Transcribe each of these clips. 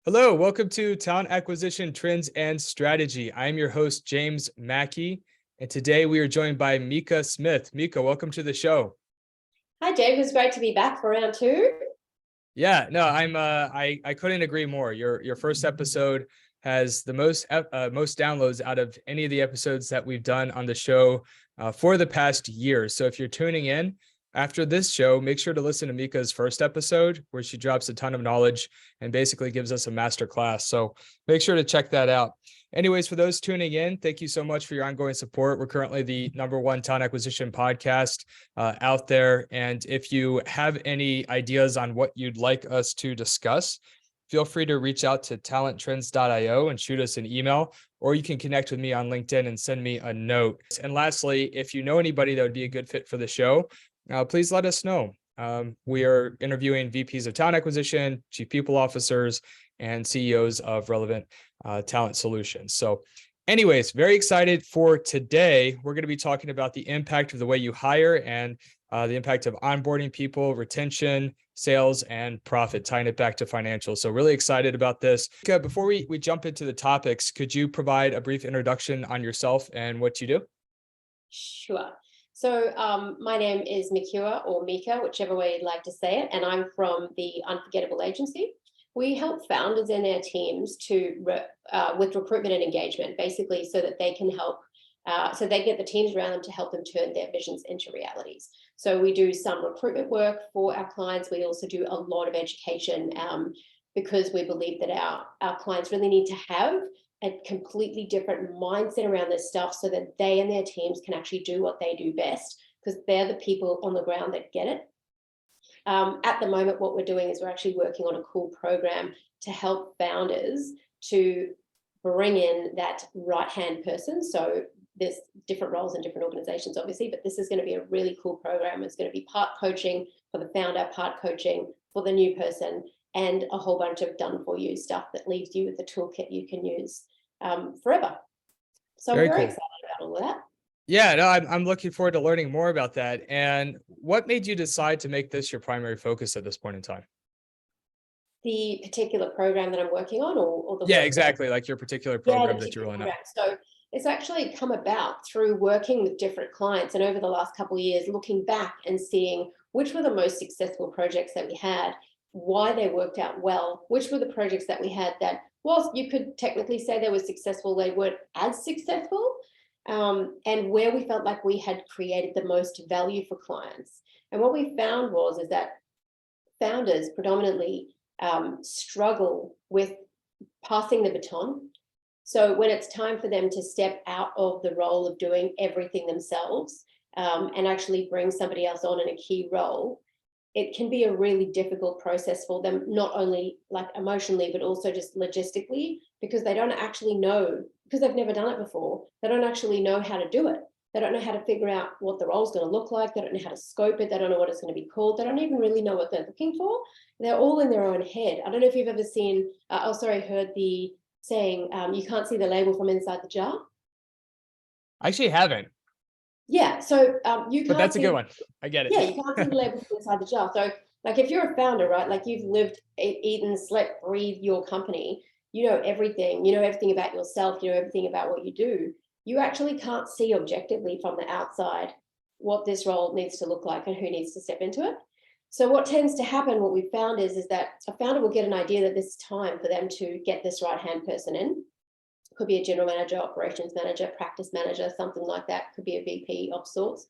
Hello, welcome to Talent Acquisition Trends and Strategy. I'm your host, James Mackey, and today we are joined by Meqa Smith. Meqa, welcome to the show. Hi, James. It's great to be back for round two. Yeah, no, I couldn't agree more. Your first episode has the most downloads out of any of the episodes that we've done on the show for the past year. So if you're tuning in after this show, make sure to listen to Meqa's first episode where she drops a ton of knowledge and basically gives us a master class. So make sure to check that out. Anyways, for those tuning in, thank you so much for your ongoing support. We're currently the #1 talent acquisition podcast out there. And if you have any ideas on what you'd like us to discuss, feel free to reach out to talenttrends.io and shoot us an email, or you can connect with me on LinkedIn and send me a note. And lastly, if you know anybody that would be a good fit for the show, please let us know. We are interviewing VPs of talent acquisition, chief people officers, and CEOs of relevant talent solutions. So anyways, very excited for today. We're going to be talking about the impact of the way you hire and the impact of onboarding people, retention, sales, and profit, tying it back to financials. So really excited about this. Okay, before we jump into the topics, could you provide a brief introduction on yourself and what you do? Sure. So my name is Meqa or Meqa, whichever way you'd like to say it, and I'm from the Unforgettable Agency. We help founders and their teams with recruitment and engagement, basically, so that they can help, so they get the teams around them to help them turn their visions into realities. So we do some recruitment work for our clients. We also do a lot of education because we believe that our clients really need to have a completely different mindset around this stuff so that they and their teams can actually do what they do best, because they're the people on the ground that get it. At the moment, what we're doing is we're actually working on a cool program to help founders to bring in that right-hand person. So there's different roles in different organizations, obviously, but this is going to be a really cool program. It's going to be part coaching for the founder, part coaching for the new person, and a whole bunch of done-for-you stuff that leaves you with a toolkit you can use forever. So I'm very excited about all of that. Yeah, no, I'm looking forward to learning more about that. And what made you decide to make this your primary focus at this point in time? The particular program that I'm working on, or the Yeah, exactly. Like your particular program that you're rolling out. So it's actually come about through working with different clients, and over the last couple of years, looking back and seeing which were the most successful projects that we had, why they worked out well, which were the projects that we had that, whilst you could technically say they were successful, they weren't as successful. And where we felt like we had created the most value for clients. And what we found is that founders predominantly struggle with passing the baton. So when it's time for them to step out of the role of doing everything themselves and actually bring somebody else on in a key role, it can be a really difficult process for them, not only like emotionally, but also just logistically, because they don't actually know, because they've never done it before, they don't actually know how to do it. They don't know how to figure out what the role's going to look like. They don't know how to scope it. They don't know what it's going to be called. They don't even really know what they're looking for. They're all in their own head. I don't know if you've ever seen, heard the saying, you can't see the label from inside the jar. I actually haven't. Yeah, so you can't. But that's a good one. I get it. Yeah, you can't see the label from inside the jar. So like if you're a founder, right, like you've lived, eaten, slept, breathed your company, you know everything about yourself, you know everything about what you do. You actually can't see objectively from the outside what this role needs to look like and who needs to step into it. So what tends to happen, what we've found is that a founder will get an idea that this is time for them to get this right-hand person in. Could be a general manager, operations manager, practice manager, something like that. Could be a VP of sorts.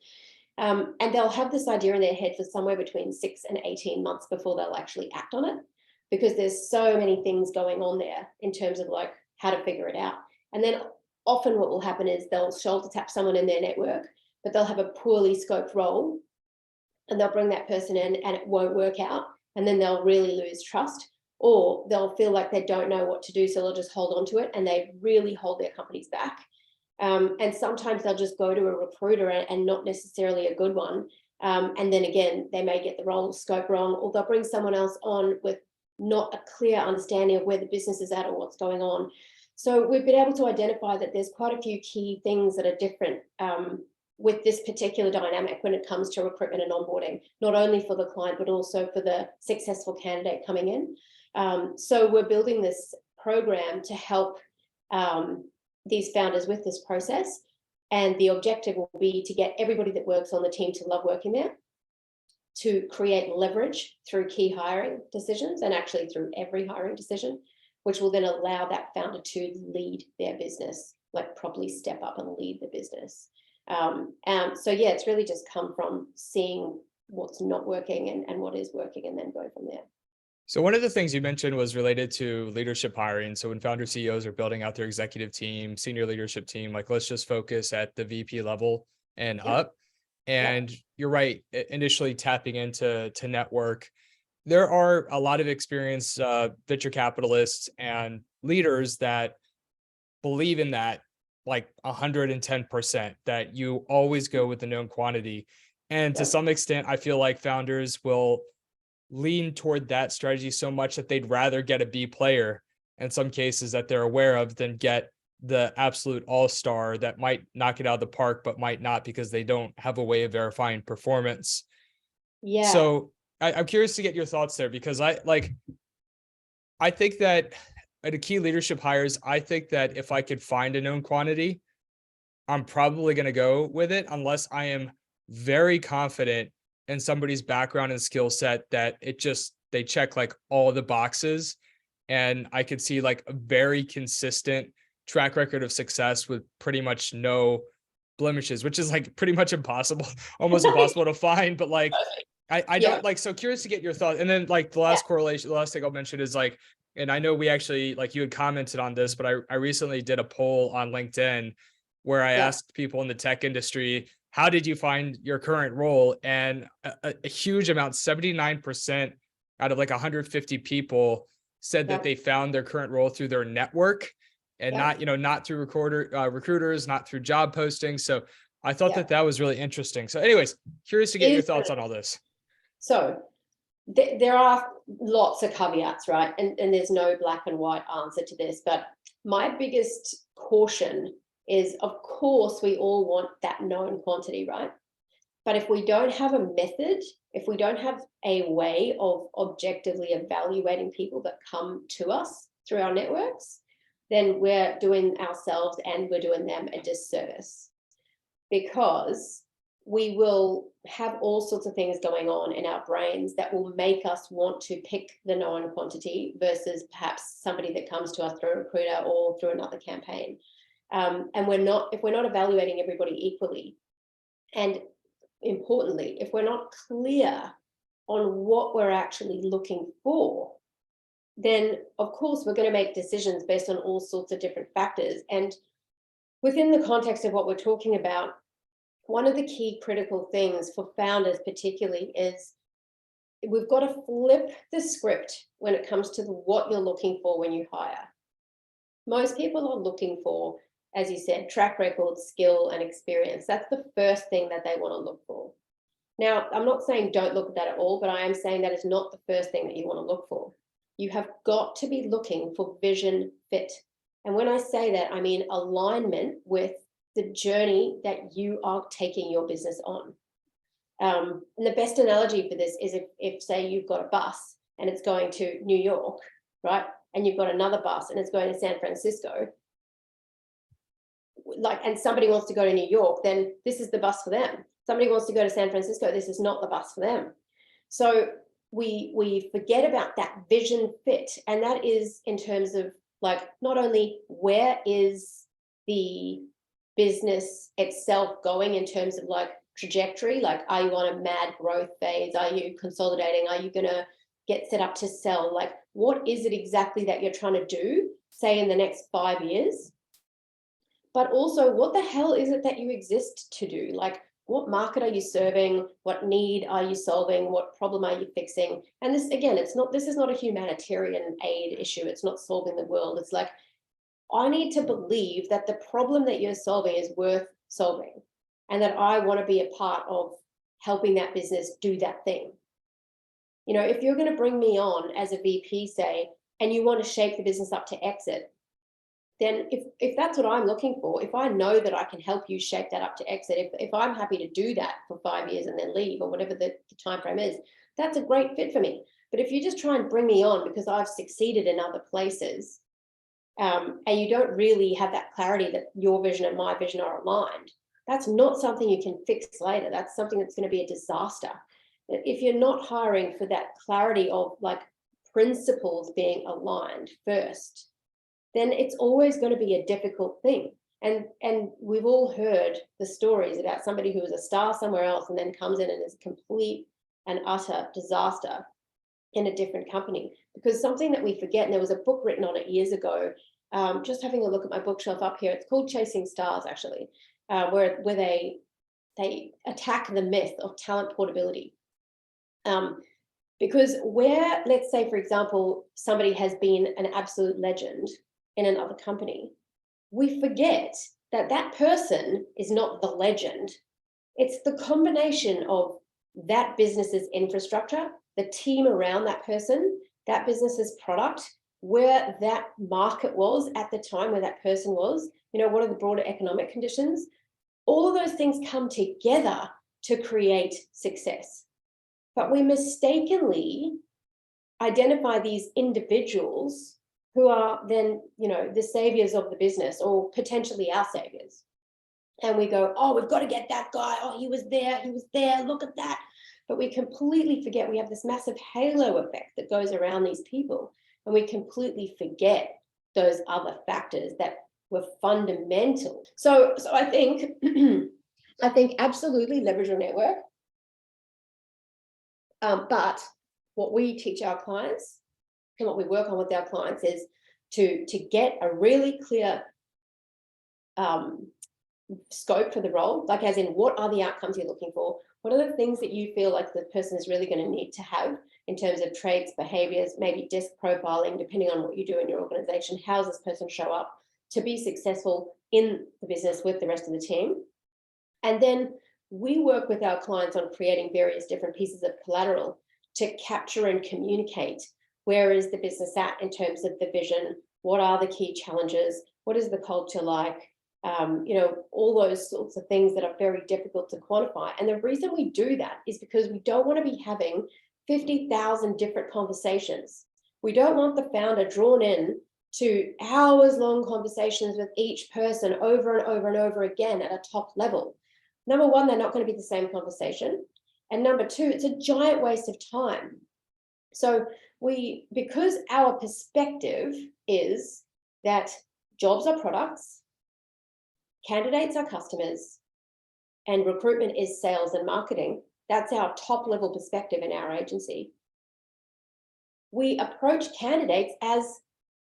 And they'll have this idea in their head for somewhere between 6 and 18 months before they'll actually act on it, because there's so many things going on there in terms of like how to figure it out. And then often what will happen is they'll shoulder tap someone in their network, but they'll have a poorly scoped role and they'll bring that person in and it won't work out. And then they'll really lose trust, or they'll feel like they don't know what to do. So they'll just hold on to it and they really hold their companies back. And sometimes they'll just go to a recruiter and not necessarily a good one. And then again, they may get the role scope wrong, or they'll bring someone else on with not a clear understanding of where the business is at or what's going on. So we've been able to identify that there's quite a few key things that are different with this particular dynamic when it comes to recruitment and onboarding, not only for the client, but also for the successful candidate coming in. So we're building this program to help these founders with this process. And the objective will be to get everybody that works on the team to love working there, to create leverage through key hiring decisions and actually through every hiring decision, which will then allow that founder to lead their business, like properly step up and lead the business. So yeah, it's really just come from seeing what's not working and what is working, and then go from there. So one of the things you mentioned was related to leadership hiring. So when founder CEOs are building out their executive team, senior leadership team, like let's just focus at the VP level and up. And you're right, initially tapping into network. There are a lot of experienced venture capitalists and leaders that believe in that, like 110%, that you always go with the known quantity. And to some extent, I feel like founders will lean toward that strategy so much that they'd rather get a B player in some cases that they're aware of than get the absolute all-star that might knock it out of the park, but might not because they don't have a way of verifying performance. Yeah. So I'm curious to get your thoughts there, because I think that at a key leadership hires, I think that if I could find a known quantity, I'm probably going to go with it unless I am very confident in somebody's background and skill set that they check like all the boxes, and I could see like a very consistent track record of success with pretty much no blemishes, which is like pretty much impossible, almost impossible to find. But like, I don't like, so curious to get your thoughts. And then like the last correlation, the last thing I'll mention is like, and I know we actually, like you had commented on this, but I recently did a poll on LinkedIn where I asked people in the tech industry, how did you find your current role? And a huge amount, 79% out of like 150 people said that they found their current role through their network and not through recruiters, not through job postings. So I thought that was really interesting. So anyways, curious to get your thoughts on all this. So there are lots of caveats, right? And there's no black and white answer to this, but my biggest caution is, of course, we all want that known quantity, right? But if we don't have a method, if we don't have a way of objectively evaluating people that come to us through our networks, then we're doing ourselves and we're doing them a disservice, because we will have all sorts of things going on in our brains that will make us want to pick the known quantity versus perhaps somebody that comes to us through a recruiter or through another campaign. And if we're not evaluating everybody equally, and importantly, if we're not clear on what we're actually looking for, then of course we're going to make decisions based on all sorts of different factors. And within the context of what we're talking about, one of the key critical things for founders particularly is we've got to flip the script when it comes to what you're looking for when you hire. Most people are looking for, as you said, track record, skill, and experience. That's the first thing that they want to look for. Now, I'm not saying don't look at that at all, but I am saying that is not the first thing that you want to look for. You have got to be looking for vision fit. And when I say that, I mean alignment with the journey that you are taking your business on. And the best analogy for this is if say you've got a bus and it's going to New York, right? And you've got another bus and it's going to San Francisco, and somebody wants to go to New York, then this is the bus for them. Somebody wants to go to San Francisco, this is not the bus for them. So we forget about that vision fit. And that is in terms of like, not only where is the business itself going in terms of like trajectory, like are you on a mad growth phase? Are you consolidating? Are you going to get set up to sell? Like, what is it exactly that you're trying to do, say in the next 5 years? But also, what the hell is it that you exist to do? Like, what market are you serving? What need are you solving? What problem are you fixing? And this, again, this is not a humanitarian aid issue. It's not solving the world. It's like, I need to believe that the problem that you're solving is worth solving, and that I want to be a part of helping that business do that thing. You know, if you're going to bring me on as a VP, say, and you want to shape the business up to exit, then if that's what I'm looking for, if I know that I can help you shape that up to exit, if I'm happy to do that for 5 years and then leave, or whatever the time frame is, that's a great fit for me. But if you just try and bring me on because I've succeeded in other places, and you don't really have that clarity that your vision and my vision are aligned, that's not something you can fix later. That's something that's going to be a disaster. If you're not hiring for that clarity of like principles being aligned first, then it's always going to be a difficult thing. And we've all heard the stories about somebody who was a star somewhere else and then comes in and is a complete and utter disaster in a different company. Because something that we forget, and there was a book written on it years ago, just having a look at my bookshelf up here, it's called Chasing Stars, actually, where they attack the myth of talent portability. Because where, let's say, for example, somebody has been an absolute legend in another company, we forget that that person is not the legend. It's the combination of that business's infrastructure, the team around that person, that business's product, where that market was at the time where that person was, what are the broader economic conditions? All of those things come together to create success. But we mistakenly identify these individuals who are then, the saviors of the business, or potentially our saviors. And we go, oh, we've got to get that guy. Oh, he was there, look at that. But we completely forget we have this massive halo effect that goes around these people. And we completely forget those other factors that were fundamental. So I think, absolutely leverage your network. But what we teach our clients and what we work on with our clients is to get a really clear scope for the role, like as in what are the outcomes you're looking for? What are the things that you feel like the person is really going to need to have in terms of traits, behaviors, maybe disc profiling, depending on what you do in your organization? How does this person show up to be successful in the business with the rest of the team? And then we work with our clients on creating various different pieces of collateral to capture and communicate where is the business at in terms of the vision, what are the key challenges, what is the culture like, all those sorts of things that are very difficult to quantify. And the reason we do that is because we don't want to be having 50,000 different conversations. We don't want the founder drawn in to hours-long conversations with each person over and over and over again at a top level. Number one, they're not going to be the same conversation. And number two, it's a giant waste of time. So because our perspective is that jobs are products, candidates are customers, and recruitment is sales and marketing, that's our top level perspective in our agency. We approach candidates as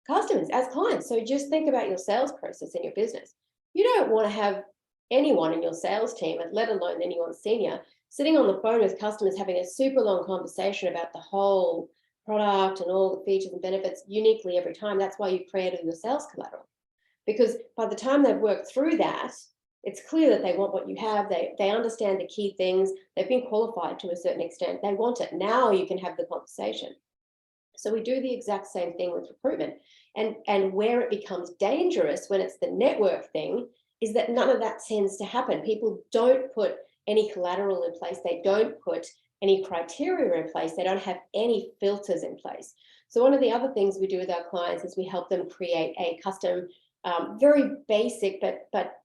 customers, as clients. So just think about your sales process in your business. You don't want to have anyone in your sales team, let alone anyone senior, sitting on the phone with customers having a super long conversation about the whole product and all the features and benefits uniquely every time. That's why you created your sales collateral. Because by the time they've worked through that, it's clear that they want what you have. They understand the key things. They've been qualified to a certain extent. They want it. Now you can have the conversation. So we do the exact same thing with recruitment. And where it becomes dangerous when it's the network thing is that none of that tends to happen. People don't put any collateral in place. They don't put any criteria in place. They don't have any filters in place. So one of the other things we do with our clients is we help them create a custom, very basic, but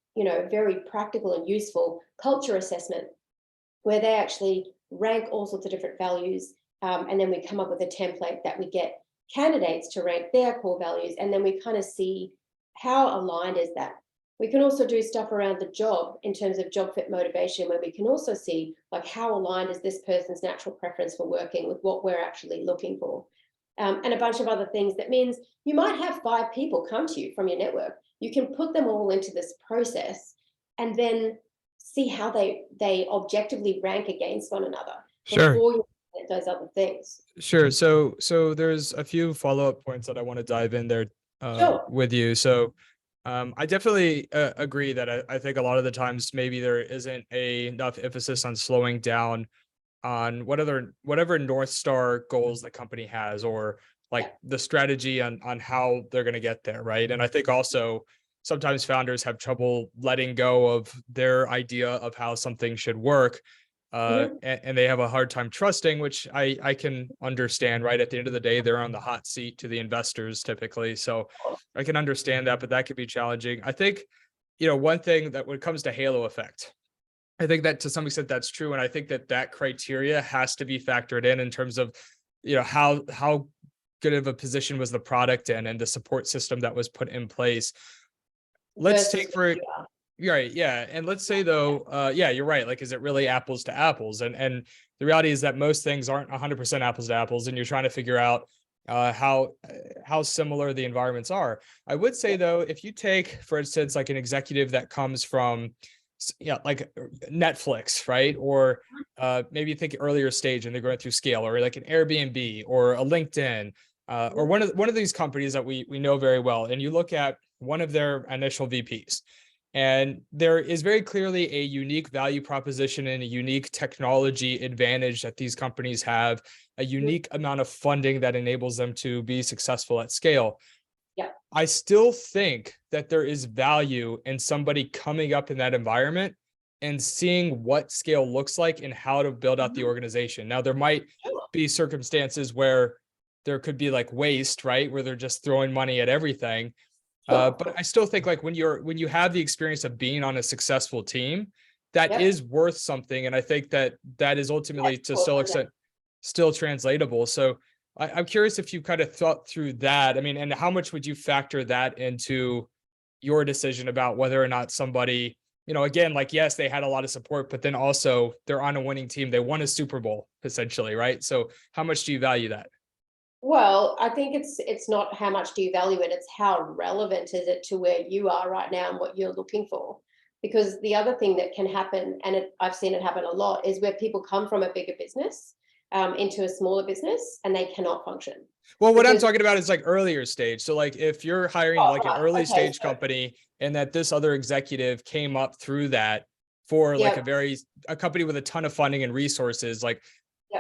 very practical and useful culture assessment, where they actually rank all sorts of different values. And then we come up with a template that we get candidates to rank their core values. And then we kind of see how aligned is that. We can also do stuff around the job in terms of job fit motivation, where we can also see like how aligned is this person's natural preference for working with what we're actually looking for. And a bunch of other things. That means you might have 5 people come to you from your network. You can put them all into this process and then see how they objectively rank against one another. Sure. Before you get those other things. Sure. So there's a few follow-up points that I want to dive in there Sure. with you. So I definitely agree that I think a lot of the times maybe there isn't enough emphasis on slowing down on whatever North Star goals the company has, or like the strategy on how they're going to get there, right? And I think also sometimes founders have trouble letting go of their idea of how something should work and they have a hard time trusting, which I can understand, right? At the end of the day, they're on the hot seat to the investors typically. So I can understand that, but that could be challenging. I think, one thing that when it comes to halo effect, I think that to some extent that's true. And I think that criteria has to be factored in terms of, how good of a position was the product in and the support system that was put in place. Let's versus take for Right. Yeah. And let's say though, yeah, you're right. Like, is it really apples to apples? And the reality is that most things aren't 100% apples to apples, and you're trying to figure out how similar the environments are. I would say though, if you take, for instance, like an executive that comes from, like Netflix, right? Or maybe you think earlier stage and they're going through scale, or like an Airbnb or a LinkedIn, or one of these companies that we know very well, and you look at one of their initial VPs. And there is very clearly a unique value proposition and a unique technology advantage that these companies have, a unique amount of funding that enables them to be successful at scale. Yeah. I still think that there is value in somebody coming up in that environment and seeing what scale looks like and how to build out the organization. Now, there might be circumstances where there could be like waste, right? Where they're just throwing money at everything. But I still think like when you have the experience of being on a successful team, that is worth something. And I think that is ultimately to still extent still translatable. So I'm curious if you kind of thought through that. I mean, and how much would you factor that into your decision about whether or not somebody, again, like, yes, they had a lot of support, but then also they're on a winning team. They won a Super Bowl essentially, right? So how much do you value that? Well, I think it's not how much do you value it, it's how relevant is it to where you are right now and what you're looking for. Because the other thing that can happen, and I've seen it happen a lot, is where people come from a bigger business into a smaller business and they cannot function. Well, what I'm talking about is like earlier stage. So like if you're hiring like an early stage so company, and that this other executive came up through that for like a company with a ton of funding and resources, like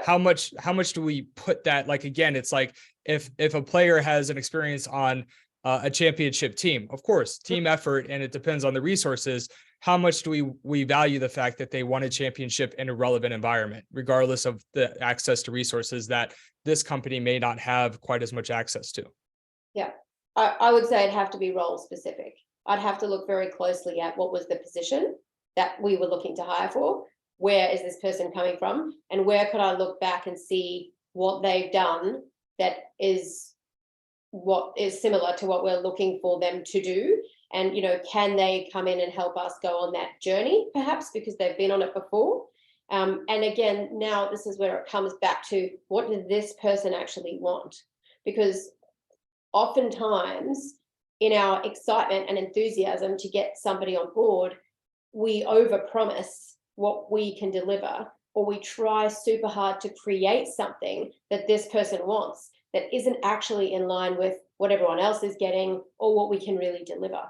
how much do we put that? Like, again, it's like if a player has an experience on a championship team, of course, team effort, and it depends on the resources. How much do we value the fact that they won a championship in a relevant environment, regardless of the access to resources that this company may not have quite as much access to? Yeah, I would say it'd have to be role specific. I'd have to look very closely at what was the position that we were looking to hire for. Where is this person coming from? And where could I look back and see what they've done that is what is similar to what we're looking for them to do? And, can they come in and help us go on that journey, perhaps because they've been on it before? And again, now this is where it comes back to, what does this person actually want? Because oftentimes in our excitement and enthusiasm to get somebody on board, we overpromise what we can deliver, or we try super hard to create something that this person wants that isn't actually in line with what everyone else is getting or what we can really deliver.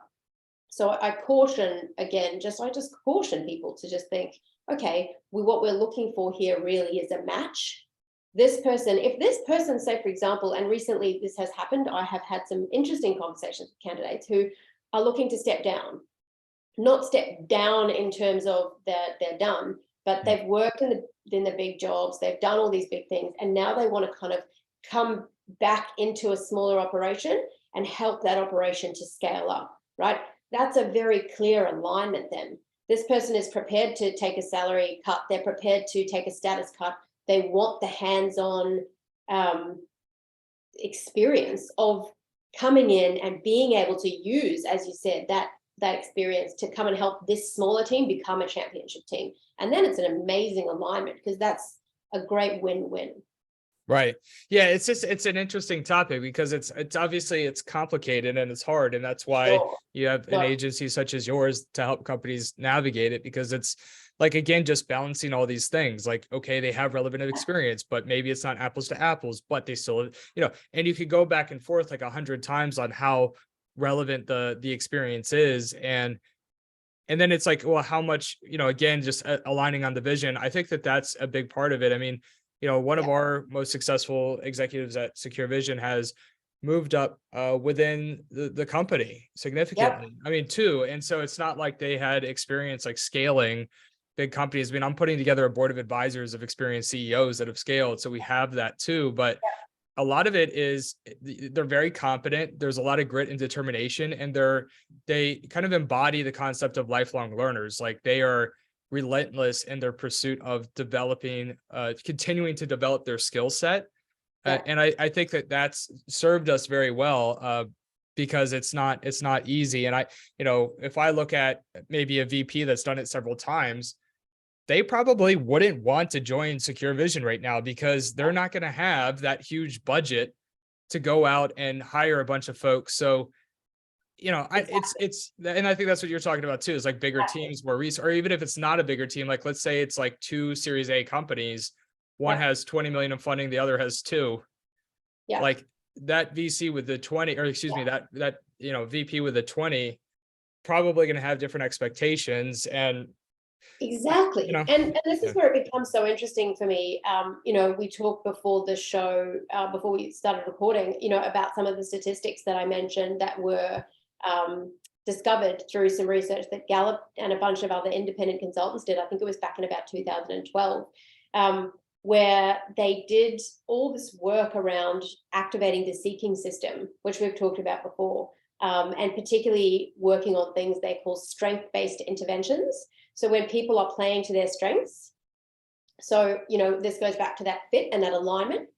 So I caution, again, I just caution people to just think, okay, what we're looking for here really is a match. This person, if this person, say for example, and recently this has happened, I have had some interesting conversations with candidates who are looking to step down. Not step down in terms of they're done, but they've worked in the big jobs, they've done all these big things, and now they want to kind of come back into a smaller operation and help that operation to scale up, right? That's a very clear alignment then. This person is prepared to take a salary cut, they're prepared to take a status cut, they want the hands-on experience of coming in and being able to use, as you said, that experience to come and help this smaller team become a championship team. And then it's an amazing alignment, because that's a great win-win. Right. Yeah, it's an interesting topic, because it's obviously it's complicated and it's hard. And that's why you have an agency such as yours to help companies navigate it, because it's like, again, just balancing all these things. Like, okay, they have relevant experience, but maybe it's not apples to apples, but they still, and you could go back and forth like 100 times on how relevant the experience is. And then it's like, well, how much, again, just aligning on the vision. I think that's a big part of it. I mean, one of our most successful executives at Secure Vision has moved up within the company significantly. I mean, too. And so it's not like they had experience like scaling big companies. I mean, I'm putting together a board of advisors of experienced CEOs that have scaled. So we have that too, but a lot of it is they're very competent. There's a lot of grit and determination, and they kind of embody the concept of lifelong learners. Like they are relentless in their pursuit of developing, continuing to develop their skill set. And I think that that's served us very well, because it's not easy. And if I look at maybe a VP that's done it several times, they probably wouldn't want to join Secure Vision right now, because they're not going to have that huge budget to go out and hire a bunch of folks. So, it's, and I think that's what you're talking about too, is like bigger teams, more resources, or even if it's not a bigger team, like let's say it's like 2 Series A companies, one has 20 million in funding, the other has 2. Like that VC with the 20, or excuse me, that VP with the 20, probably going to have different expectations. And exactly. And this is where it becomes so interesting for me. We talked before the show, before we started recording, about some of the statistics that I mentioned that were discovered through some research that Gallup and a bunch of other independent consultants did. I think it was back in about 2012, where they did all this work around activating the seeking system, which we've talked about before, and particularly working on things they call strength-based interventions. So when people are playing to their strengths, so, this goes back to that fit and that alignment,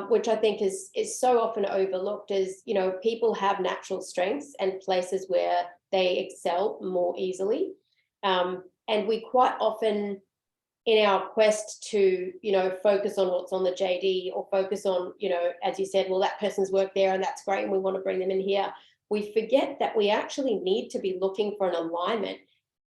which I think is so often overlooked, is, people have natural strengths and places where they excel more easily. And we quite often, in our quest to, focus on what's on the JD, or focus on, as you said, well, that person's worked there and that's great and we want to bring them in here, we forget that we actually need to be looking for an alignment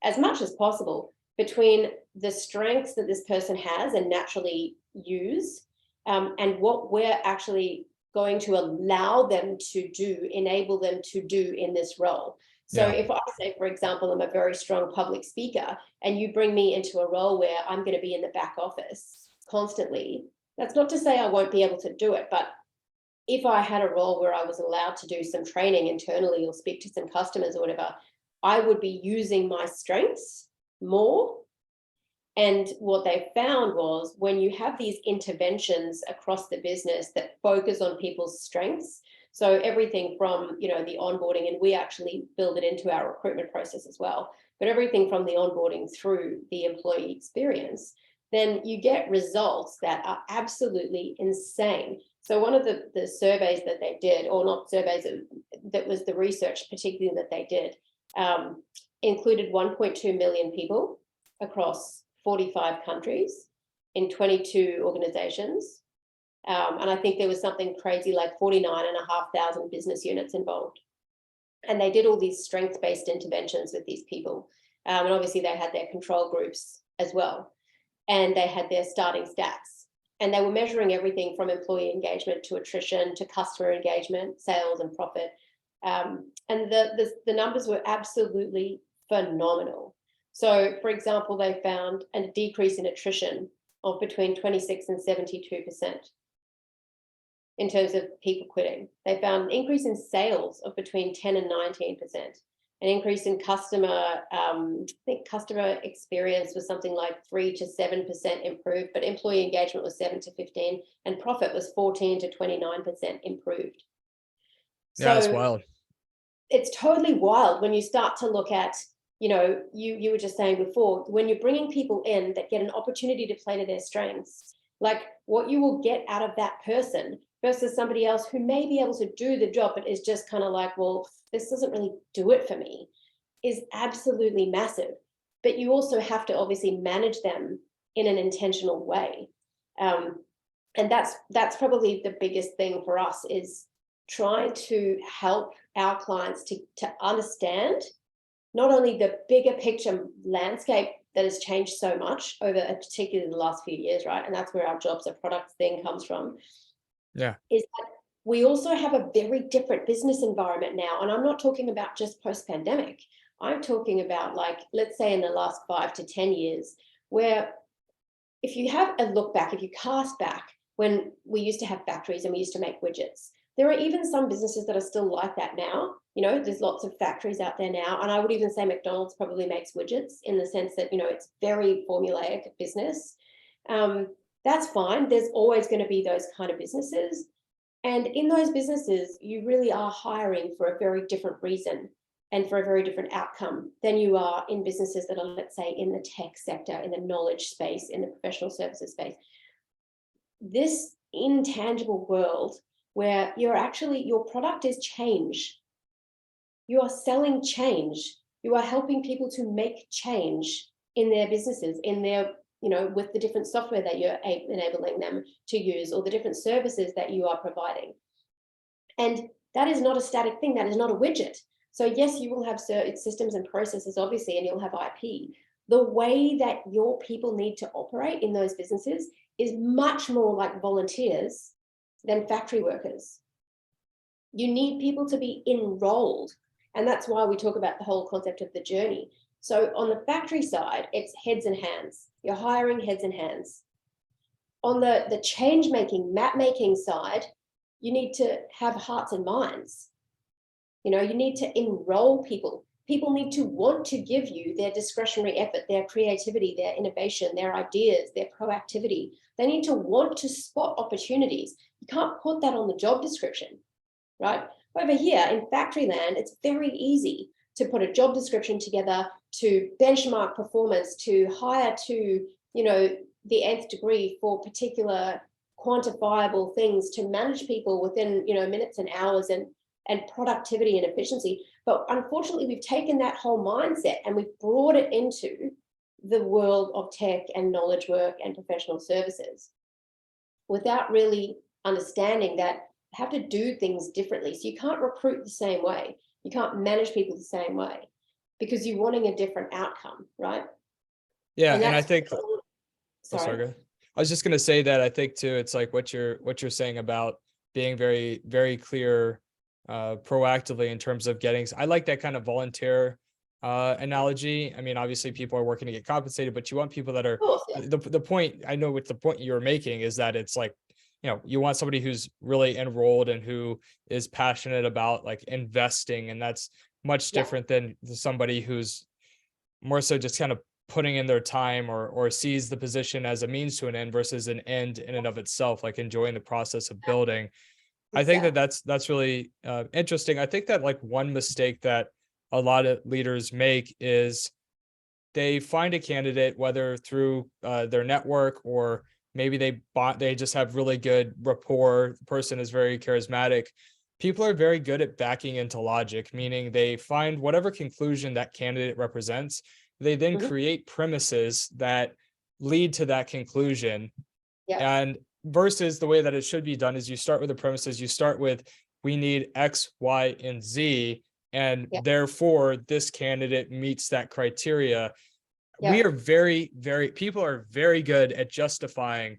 as much as possible between the strengths that this person has and naturally use, and what we're actually going to allow them to do, enable them to do in this role. So if I say, for example, I'm a very strong public speaker, and you bring me into a role where I'm going to be in the back office constantly, that's not to say I won't be able to do it, but if I had a role where I was allowed to do some training internally or speak to some customers or whatever, I would be using my strengths more. And what they found was, when you have these interventions across the business that focus on people's strengths, so everything from, the onboarding, and we actually build it into our recruitment process as well, but everything from the onboarding through the employee experience, then you get results that are absolutely insane. So one of the surveys that they did, or not surveys, that was the research particularly that they did, included 1.2 million people across 45 countries in 22 organizations. And I think there was something crazy like 49,500 business units involved. And they did all these strengths-based interventions with these people. And obviously they had their control groups as well. And they had their starting stats. And they were measuring everything from employee engagement to attrition to customer engagement, sales and profit. And the numbers were absolutely phenomenal. So, for example, they found a decrease in attrition of between 26 and 72% in terms of people quitting. They found an increase in sales of between 10 and 19%, an increase in customer, I think customer experience was something like 3 to 7% improved, but employee engagement was 7 to 15, and profit was 14 to 29% improved. Yeah, that's wild. It's totally wild when you start to look at, you were just saying before, when you're bringing people in that get an opportunity to play to their strengths, like what you will get out of that person versus somebody else who may be able to do the job, but is just kind of like, well, this doesn't really do it for me, is absolutely massive. But you also have to obviously manage them in an intentional way. And that's probably the biggest thing for us, is trying to help our clients to understand not only the bigger picture landscape that has changed so much over particularly the last few years, right? And that's where our jobs or products thing comes from. Yeah. Is that we also have a very different business environment now. And I'm not talking about just post-pandemic. I'm talking about, like, let's say in the last 5 to 10 years, where if you have a look back, if you cast back when we used to have factories and we used to make widgets, There are even some businesses that are still like that now. You know, there's lots of factories out there now. And I would even say McDonald's probably makes widgets in the sense that, you know, it's very formulaic business. That's fine. There's always going to be those kind of businesses. And in those businesses, you really are hiring for a very different reason and for a very different outcome than you are in businesses that are, let's say, in the tech sector, in the knowledge space, in the professional services space. This intangible world where you're actually, your product is change. You are selling change. You are helping people to make change in their businesses, in their, you know, with the different software that you're enabling them to use, or the different services that you are providing. And that is not a static thing. That is not a widget. So yes, you will have systems and processes, obviously, and you'll have IP. The way that your people need to operate in those businesses is much more like volunteers than factory workers. You need people to be enrolled. And that's why we talk about the whole concept of the journey. So on the factory side, it's heads and hands. You're hiring heads and hands. On the change-making, map-making side, you need to have hearts and minds. You know, you need to enroll people. People need to want to give you their discretionary effort, their creativity, their innovation, their ideas, their proactivity. They need to want to spot opportunities. You can't put that on the job description, right? Over here in factory land, it's very easy to put a job description together, to benchmark performance, to hire to, you know, the nth degree for particular quantifiable things, to manage people within, you know, minutes and hours, and productivity and efficiency. But unfortunately, we've taken that whole mindset and we've brought it into the world of tech and knowledge work and professional services without really understanding that you have to do things differently. So you can't recruit the same way. You can't manage people the same way because you're wanting a different outcome, right? Yeah, and I think, sorry. I was just going to say that I think too, it's like what you're saying about being very, very clear proactively in terms of getting, I like that kind of volunteer analogy. I mean, obviously people are working to get compensated, but you want people that are, Course, yeah. the point, I know what the point you were making is that it's like, you know, you want somebody who's really enrolled and who is passionate about like investing. And that's much different than somebody who's more so just kind of putting in their time or sees the position as a means to an end versus an end in and of itself, like enjoying the process of building. I think that that's really interesting. I think that like one mistake that a lot of leaders make is they find a candidate, whether through their network or maybe they just have really good rapport. The person is very charismatic. People are very good at backing into logic, meaning they find whatever conclusion that candidate represents. They then create premises that lead to that conclusion. And versus the way that it should be done is you start with the premises, you start with, we need X, Y, and Z, and therefore this candidate meets that criteria. We are people are very good at justifying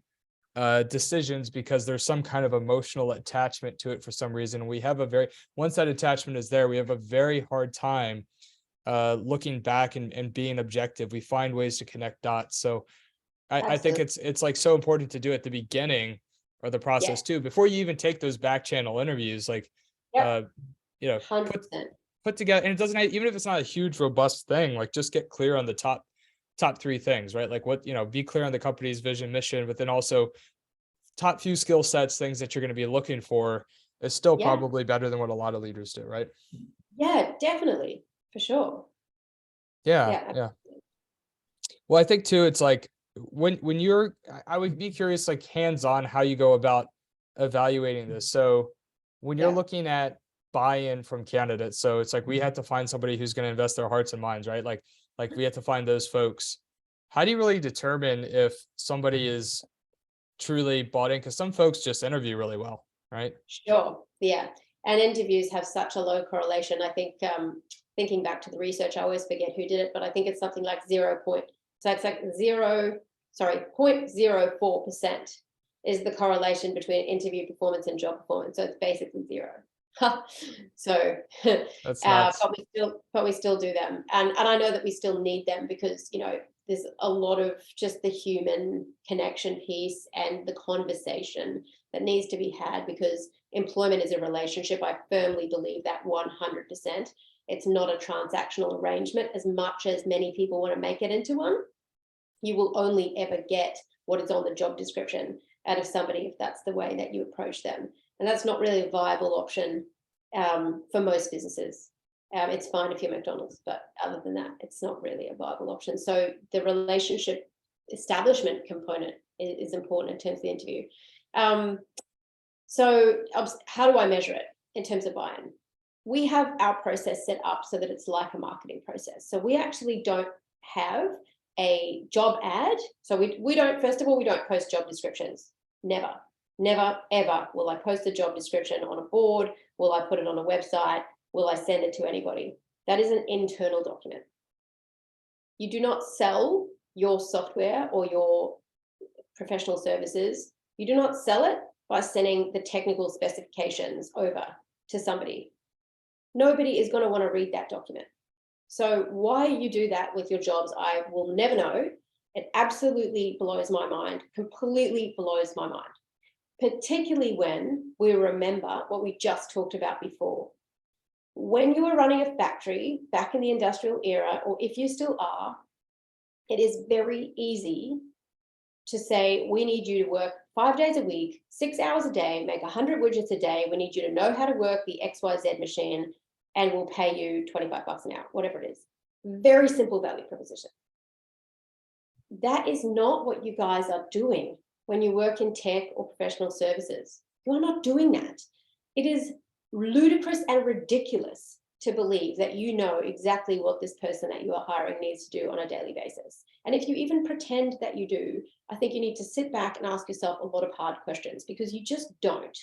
decisions because there's some kind of emotional attachment to it for some reason. We have once that attachment is there, we have a very hard time looking back and being objective. We find ways to connect dots. So I think it's like so important to do at the beginning of the process too, before you even take those back channel interviews, like, you know, 100%. put together, and it doesn't, even if it's not a huge, robust thing, like just get clear on the top three things, right? Like what, you know, be clear on the company's vision, mission, but then also top few skill sets, things that you're going to be looking for is still probably better than what a lot of leaders do, right? Yeah, definitely. For sure. Yeah. Well, I think too, it's like when you're, I would be curious, like hands-on, how you go about evaluating this. So when you're looking at buy-in from candidates, so it's like we have to find somebody who's going to invest their hearts and minds, right? Like we have to find those folks. How do you really determine if somebody is truly bought in? Because some folks just interview really well, right? Sure. Yeah. And interviews have such a low correlation. I think thinking back to the research, I always forget who did it, but I think it's something like 0.04% is the correlation between interview performance and job performance. So it's basically zero. So, That's nuts. but we still do them, and I know that we still need them because there's a lot of just the human connection piece and the conversation that needs to be had, because employment is a relationship. I firmly believe that 100%. It's not a transactional arrangement as much as many people want to make it into one. You will only ever get what is on the job description out of somebody if that's the way that you approach them. And that's not really a viable option for most businesses. It's fine if you're McDonald's, but other than that, it's not really a viable option. So the relationship establishment component is important in terms of the interview. So how do I measure it in terms of buy-in? We have our process set up so that it's like a marketing process. So we actually don't have a job ad. So we don't, first of all, we don't post job descriptions. Never, ever will I post a job description on a board. Will I put it on a website? Will I send it to anybody? That is an internal document. You do not sell your software or your professional services. You do not sell it by sending the technical specifications over to somebody. Nobody is going to want to read that document. So why you do that with your jobs, I will never know. It absolutely blows my mind, completely blows my mind, particularly when we remember what we just talked about before. When you were running a factory back in the industrial era, or if you still are, it is very easy to say, we need you to work 5 days a week, 6 hours a day, make 100 widgets a day. We need you to know how to work the XYZ machine, and we'll pay you $25 an hour, whatever it is. Very simple value proposition. That is not what you guys are doing when you work in tech or professional services. You are not doing that. It is ludicrous and ridiculous to believe that you know exactly what this person that you are hiring needs to do on a daily basis. And if you even pretend that you do, I think you need to sit back and ask yourself a lot of hard questions, because you just don't.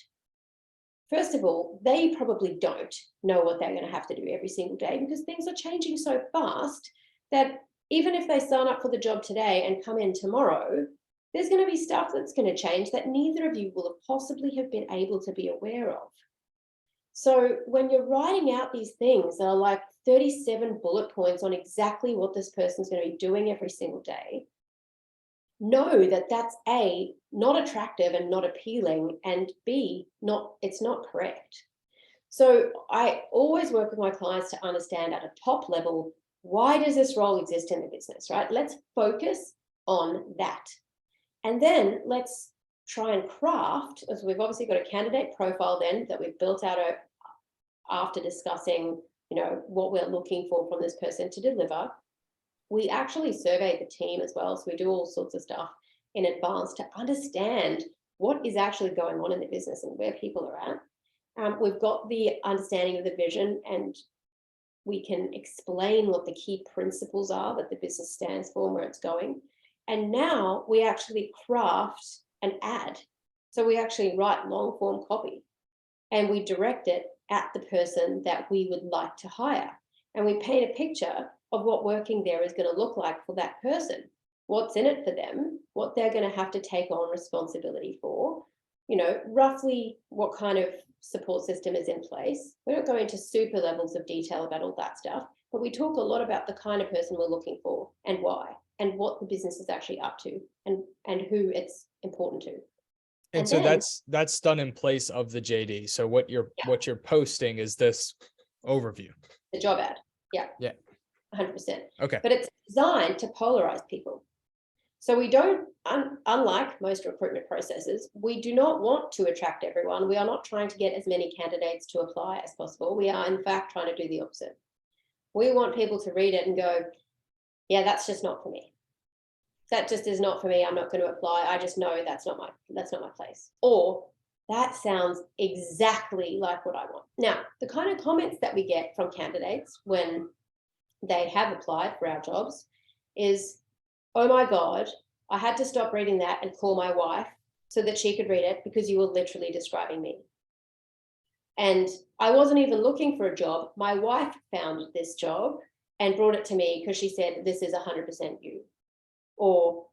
First of all, they probably don't know what they're going to have to do every single day, because things are changing so fast that even if they sign up for the job today and come in tomorrow, there's going to be stuff that's going to change that neither of you will have possibly have been able to be aware of. So when you're writing out these things that are like 37 bullet points on exactly what this person's going to be doing every single day, know that that's A, not attractive and not appealing, and B, it's not correct. So I always work with my clients to understand at a top level, why does this role exist in the business, right? Let's focus on that. And then let's try and craft, as we've obviously got a candidate profile then that we've built out after discussing, what we're looking for from this person to deliver. We actually survey the team as well. So we do all sorts of stuff in advance to understand what is actually going on in the business and where people are at. We've got the understanding of the vision, and we can explain what the key principles are that the business stands for and where it's going. And now we actually craft an ad. So we actually write long form copy and we direct it at the person that we would like to hire. And we paint a picture of what working there is going to look like for that person, what's in it for them, what they're going to have to take on responsibility for, roughly what kind of support system is in place. We don't go into super levels of detail about all that stuff, but we talk a lot about the kind of person we're looking for and why, and what the business is actually up to, and who it's important to. And so then, that's done in place of the JD. So what you're posting is this overview. The job ad. Yeah. 100%. Okay. But it's designed to polarize people. So we don't, unlike most recruitment processes, we do not want to attract everyone. We are not trying to get as many candidates to apply as possible. We are in fact trying to do the opposite. We want people to read it and go, yeah, that's just not for me. That just is not for me. I'm not going to apply. I just know that's not my place. Or that sounds exactly like what I want. Now, the kind of comments that we get from candidates when they have applied for our jobs is, oh my God, I had to stop reading that and call my wife so that she could read it because you were literally describing me. And I wasn't even looking for a job. My wife found this job and brought it to me because she said, this is 100% you. Or,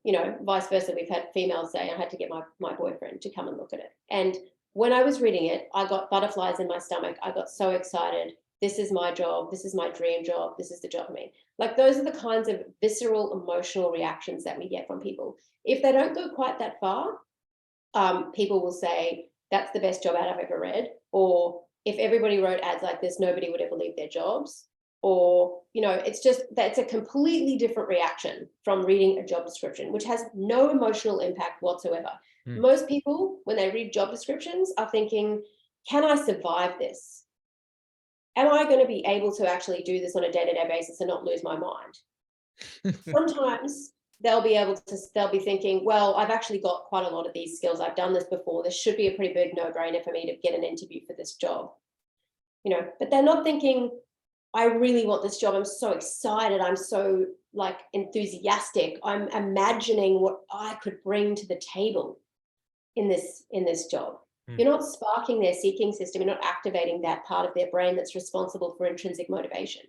vice versa. We've had females say, I had to get my boyfriend to come and look at it. And when I was reading it, I got butterflies in my stomach. I got so excited. This is my job. This is my dream job. This is the job for me. Like, those are the kinds of visceral emotional reactions that we get from people. If they don't go quite that far, people will say, that's the best job ad I've ever read. Or if everybody wrote ads like this, nobody would ever leave their jobs. Or, you know, it's just, that's a completely different reaction from reading a job description, which has no emotional impact whatsoever. Most people, when they read job descriptions, are thinking, can I survive this? Am I going to be able to actually do this on a day-to-day basis and not lose my mind? Sometimes they'll be thinking, well, I've actually got quite a lot of these skills. I've done this before. This should be a pretty big no-brainer for me to get an interview for this job. You know, but they're not thinking, I really want this job. I'm so excited. I'm so like enthusiastic. I'm imagining what I could bring to the table in this job. You're not sparking their seeking system. You're not activating that part of their brain that's responsible for intrinsic motivation.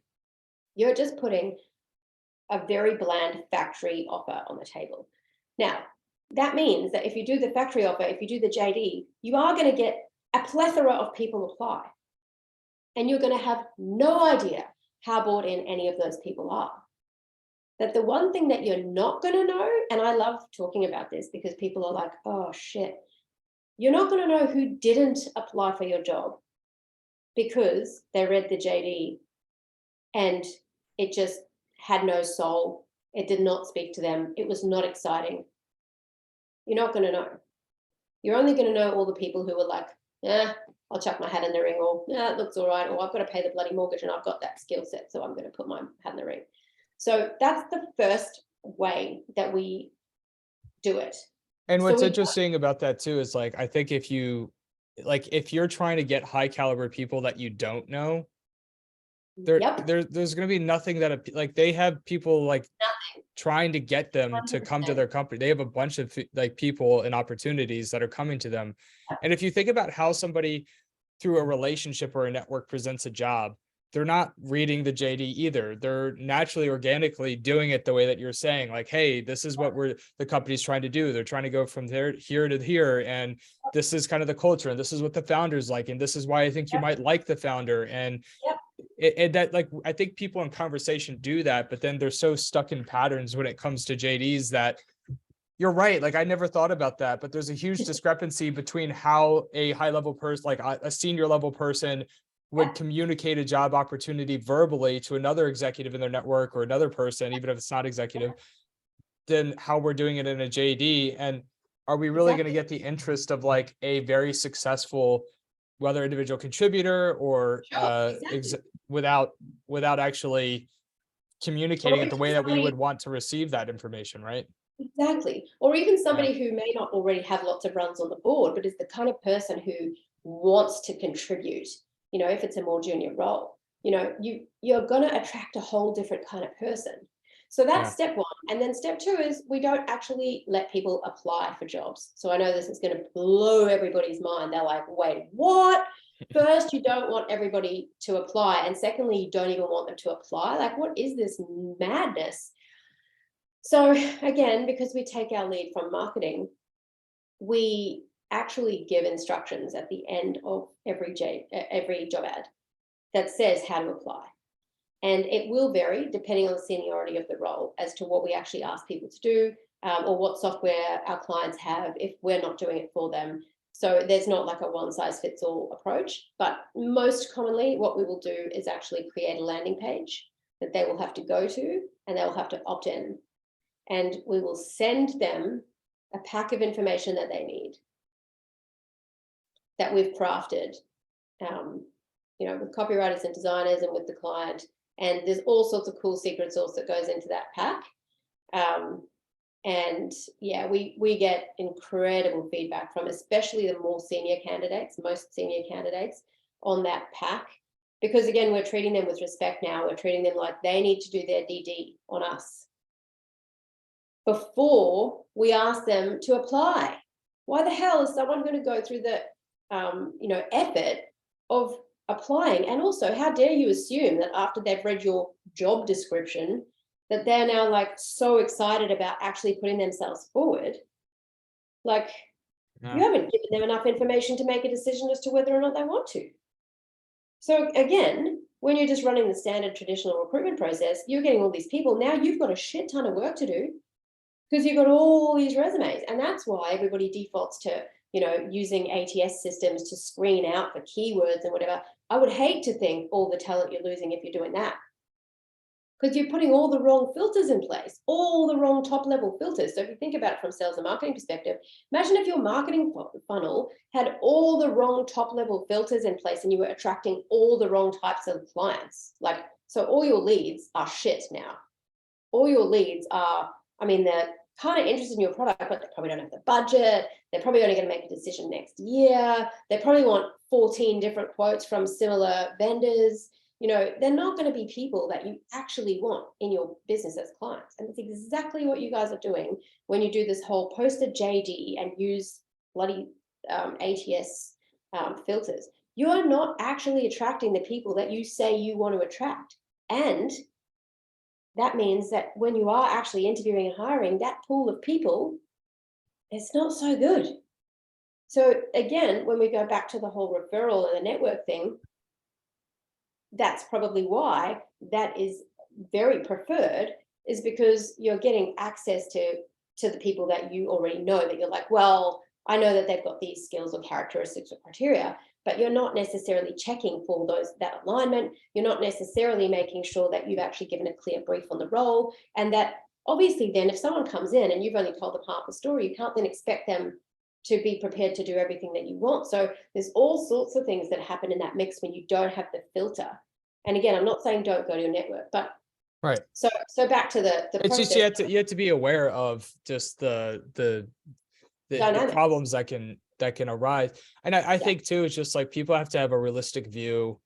You're just putting a very bland factory offer on the table. Now, that means that if you do the factory offer, if you do the JD, you are going to get a plethora of people apply. And you're going to have no idea how bought in any of those people are. That the one thing that you're not going to know, and I love talking about this because people are like, oh shit, you're not going to know who didn't apply for your job because they read the JD and it just had no soul. It did not speak to them. It was not exciting. You're not going to know. You're only going to know all the people who were like, I'll chuck my hat in the ring, or it looks all right, or I've got to pay the bloody mortgage and I've got that skill set, so I'm going to put my hat in the ring. So that's the first way that we do it. And what's interesting about that too is, like, I think if you're trying to get high caliber people that you don't know, there's going to be nothing that, like, they have people like trying to get them 100%. To come to their company. They have a bunch of like people and opportunities that are coming to them. And if you think about how somebody through a relationship or a network presents a job, they're not reading the JD either. They're naturally, organically doing it the way that you're saying, like, hey, this is what the company's trying to do. They're trying to go from here to here. And this is kind of the culture. And this is what the founder's like. And this is why I think you might like the founder. And that, like, I think people in conversation do that, but then they're so stuck in patterns when it comes to JDs that you're right. Like, I never thought about that, but there's a huge discrepancy between how a high level person, like a senior level person, would communicate a job opportunity verbally to another executive in their network or another person, even if it's not executive, than how we're doing it in a JD. And are we really going to get the interest of like a very successful, whether individual contributor or without actually communicating it the way that we would want to receive that information, right? Exactly. Or even somebody who may not already have lots of runs on the board, but is the kind of person who wants to contribute. You know, if it's a more junior role, you know, you're going to attract a whole different kind of person. So that's step one. And then step two is we don't actually let people apply for jobs. So I know this is going to blow everybody's mind. They're like, wait, what? First, you don't want everybody to apply. And secondly, you don't even want them to apply. Like, what is this madness? So again, because we take our lead from marketing, we actually give instructions at the end of every job ad that says how to apply. And it will vary depending on the seniority of the role as to what we actually ask people to do, or what software our clients have if we're not doing it for them. So there's not like a one size fits all approach, but most commonly what we will do is actually create a landing page that they will have to go to and they will have to opt in. And we will send them a pack of information that they need, that we've crafted, you know, with copywriters and designers and with the client. And there's all sorts of cool secret sauce that goes into that pack. And yeah, we get incredible feedback from especially the more senior candidates, most senior candidates on that pack. Because again, we're treating them with respect now. We're treating them like they need to do their DD on us before we ask them to apply. Why the hell is someone going to go through the you know, effort of applying? And also, how dare you assume that after they've read your job description that they're now like so excited about actually putting themselves forward? Like, You haven't given them enough information to make a decision as to whether or not they want to. So again, when you're just running the standard traditional recruitment process, you're getting all these people. Now you've got a shit ton of work to do because you've got all these resumes. And that's why everybody defaults to, using ATS systems to screen out for keywords and whatever. I would hate to think all the talent you're losing if you're doing that, because you're putting all the wrong filters in place, all the wrong top level filters. So if you think about it from sales and marketing perspective, imagine if your marketing funnel had all the wrong top level filters in place and you were attracting all the wrong types of clients. So all your leads are shit now. All your leads are, they're kind of interested in your product, but they probably don't have the budget. They're probably only going to make a decision next year. They probably want 14 different quotes from similar vendors. They're not going to be people that you actually want in your business as clients. And that's exactly what you guys are doing when you do this whole post a JD and use bloody ATS filters. You're not actually attracting the people that you say you want to attract. And that means that when you are actually interviewing and hiring, that pool of people, it's not so good. So again, when we go back to the whole referral and the network thing, that's probably why that is very preferred, is because you're getting access to the people that you already know, that you're like, well, I know that they've got these skills or characteristics or criteria, but you're not necessarily checking for that alignment. You're not necessarily making sure that you've actually given a clear brief on the role. And that obviously then if someone comes in and you've only told them half the story, you can't then expect them to be prepared to do everything that you want. So there's all sorts of things that happen in that mix when you don't have the filter. And again, I'm not saying don't go to your network, but right. So back to the it's process. just you have to be aware of just the problems that can arise. And I think too, it's just like people have to have a realistic view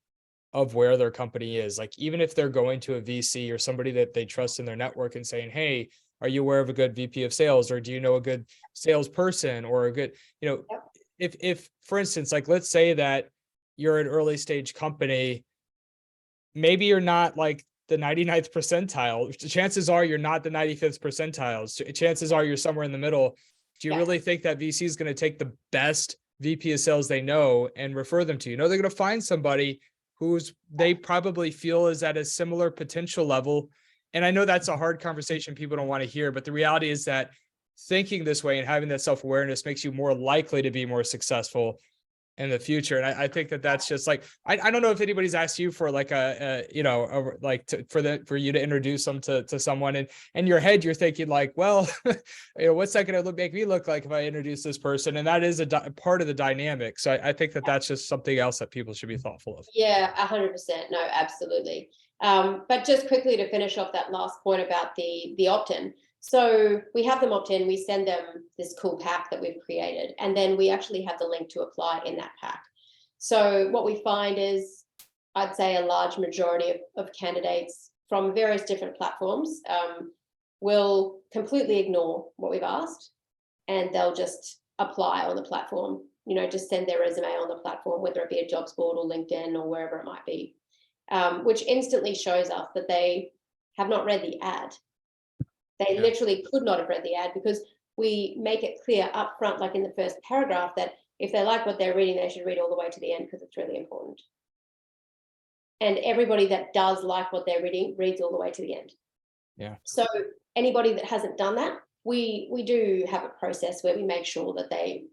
of where their company is. Like even if they're going to a VC or somebody that they trust in their network and saying, hey, are you aware of a good VP of sales, or do you know a good salesperson or a good, if for instance, like let's say that you're an early stage company, maybe you're not like the 99th percentile. Chances are you're not the 95th percentile. Chances are you're somewhere in the middle. Do you really think that VC is going to take the best VP of sales they know and refer them to you? No, they're going to find somebody who's they probably feel is at a similar potential level. And I know that's a hard conversation people don't want to hear, but the reality is that thinking this way and having that self-awareness makes you more likely to be more successful in the future. And I think that that's just like, I don't know if anybody's asked you for like for you to introduce them to someone, and in your head, you're thinking like, well, what's that going to make me look like if I introduce this person? And that is a part of the dynamic. So I think that that's just something else that people should be thoughtful of. Yeah, 100%. No, absolutely. But just quickly to finish off that last point about the opt-in. So we have them opt in, we send them this cool pack that we've created, and then we actually have the link to apply in that pack. So what we find is, I'd say a large majority of candidates from various different platforms will completely ignore what we've asked, and they'll just apply on the platform, just send their resume on the platform, whether it be a jobs board or LinkedIn or wherever it might be, which instantly shows us that they have not read the ad. They literally could not have read the ad, because we make it clear up front, like in the first paragraph, that if they like what they're reading, they should read all the way to the end, because it's really important. And everybody that does like what they're reading reads all the way to the end. Yeah. So anybody that hasn't done that, we do have a process where we make sure that they,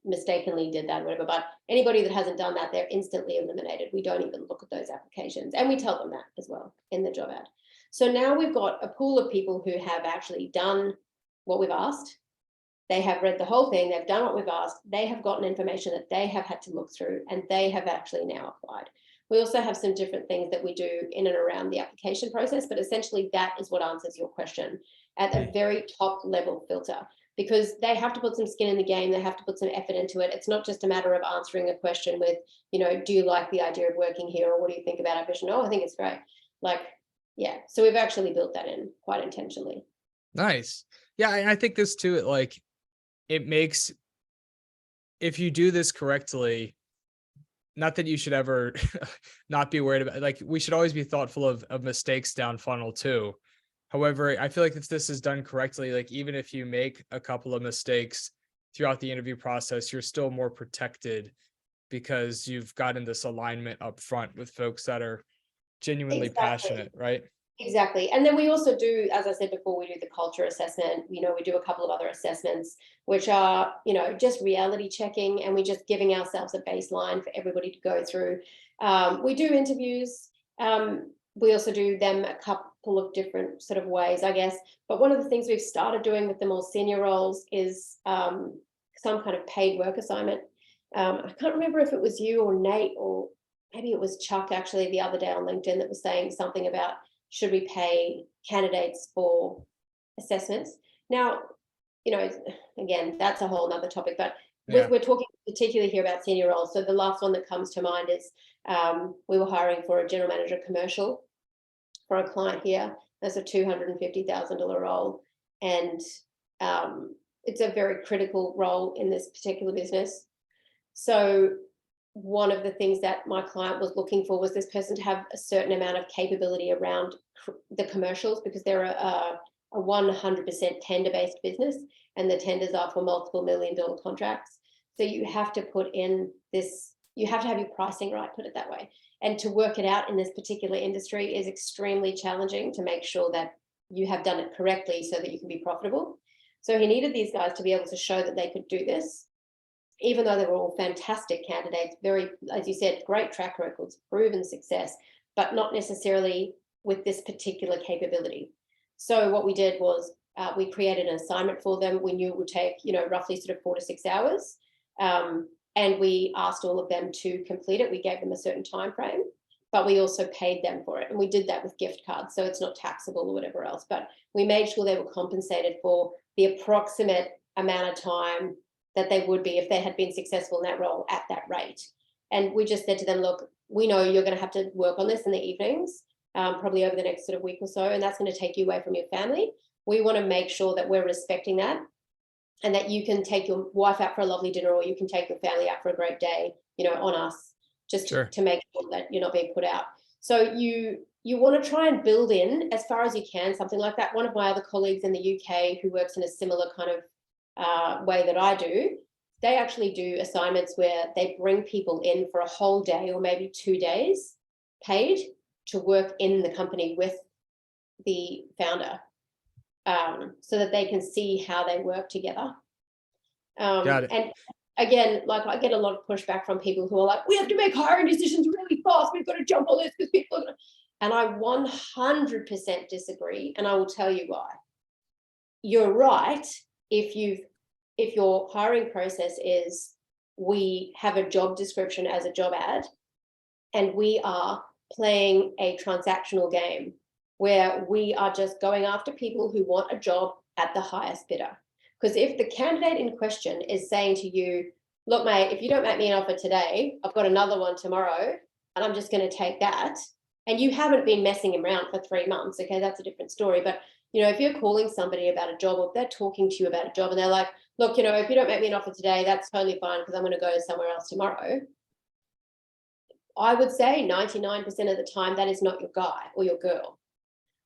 mistakenly did that, whatever. But anybody that hasn't done that, they're instantly eliminated. We don't even look at those applications. And we tell them that as well in the job ad. So now we've got a pool of people who have actually done what we've asked. They have read the whole thing. They've done what we've asked. They have gotten information that they have had to look through, and they have actually now applied. We also have some different things that we do in and around the application process, but essentially that is what answers your question at a very top level filter, because they have to put some skin in the game. They have to put some effort into it. It's not just a matter of answering a question with, do you like the idea of working here? Or what do you think about our vision? Oh, I think it's great. Yeah. So we've actually built that in quite intentionally. Nice. Yeah. And I think this too, it makes, if you do this correctly, not that you should ever not be worried about, we should always be thoughtful of mistakes down funnel too. However, I feel like if this is done correctly, even if you make a couple of mistakes, throughout the interview process, you're still more protected because you've gotten this alignment up front with folks that are genuinely passionate, right? Exactly. And then we also do, as I said before, we do the culture assessment. We do a couple of other assessments, which are, just reality checking, and we're just giving ourselves a baseline for everybody to go through. We do interviews. We also do them a couple of different sort of ways, I guess. But one of the things we've started doing with the more senior roles is some kind of paid work assignment. I can't remember if it was you or Nate, or maybe it was Chuck actually the other day on LinkedIn that was saying something about, should we pay candidates for assessments? Now, again, that's a whole nother topic, but we're talking particularly here about senior roles. So the last one that comes to mind is we were hiring for a general manager commercial for a client here. That's a $250,000 role. And it's a very critical role in this particular business. So one of the things that my client was looking for was this person to have a certain amount of capability around the commercials, because they're a 100% tender-based business, and the tenders are for multiple $1 million contracts. So you have to put in this, you have to have your pricing right, put it that way. And to work it out in this particular industry is extremely challenging, to make sure that you have done it correctly so that you can be profitable. So he needed these guys to be able to show that they could do this, even though they were all fantastic candidates, very, as you said, great track records, proven success, but not necessarily with this particular capability. So what we did was we created an assignment for them. We knew it would take, roughly sort of 4 to 6 hours. And we asked all of them to complete it. We gave them a certain time frame, but we also paid them for it. And we did that with gift cards, so it's not taxable or whatever else. But we made sure they were compensated for the approximate amount of time that they would be if they had been successful in that role at that rate. And we just said to them, look, we know you're going to have to work on this in the evenings, probably over the next sort of week or so, and that's going to take you away from your family. We want to make sure that we're respecting that, and that you can take your wife out for a lovely dinner, or you can take your family out for a great day, on us, just to make sure that you're not being put out. So you want to try and build in as far as you can something like that. One of my other colleagues in the UK who works in a similar kind of way that I do, they actually do assignments where they bring people in for a whole day or maybe 2 days paid to work in the company with the founder, so that they can see how they work together. Got it. And again, like, I get a lot of pushback from people who are like, we have to make hiring decisions really fast, we've got to jump on this because people are gonna... And I 100% disagree, and I will tell you why. You're right. If your hiring process is, we have a job description as a job ad, and we are playing a transactional game where we are just going after people who want a job at the highest bidder. Because if the candidate in question is saying to you, look, mate, if you don't make me an offer today, I've got another one tomorrow, and I'm just going to take that, and you haven't been messing around for 3 months, okay, that's a different story. But if you're calling somebody about a job, or if they're talking to you about a job and they're like, look, if you don't make me an offer today, that's totally fine because I'm going to go somewhere else tomorrow. I would say 99% of the time that is not your guy or your girl.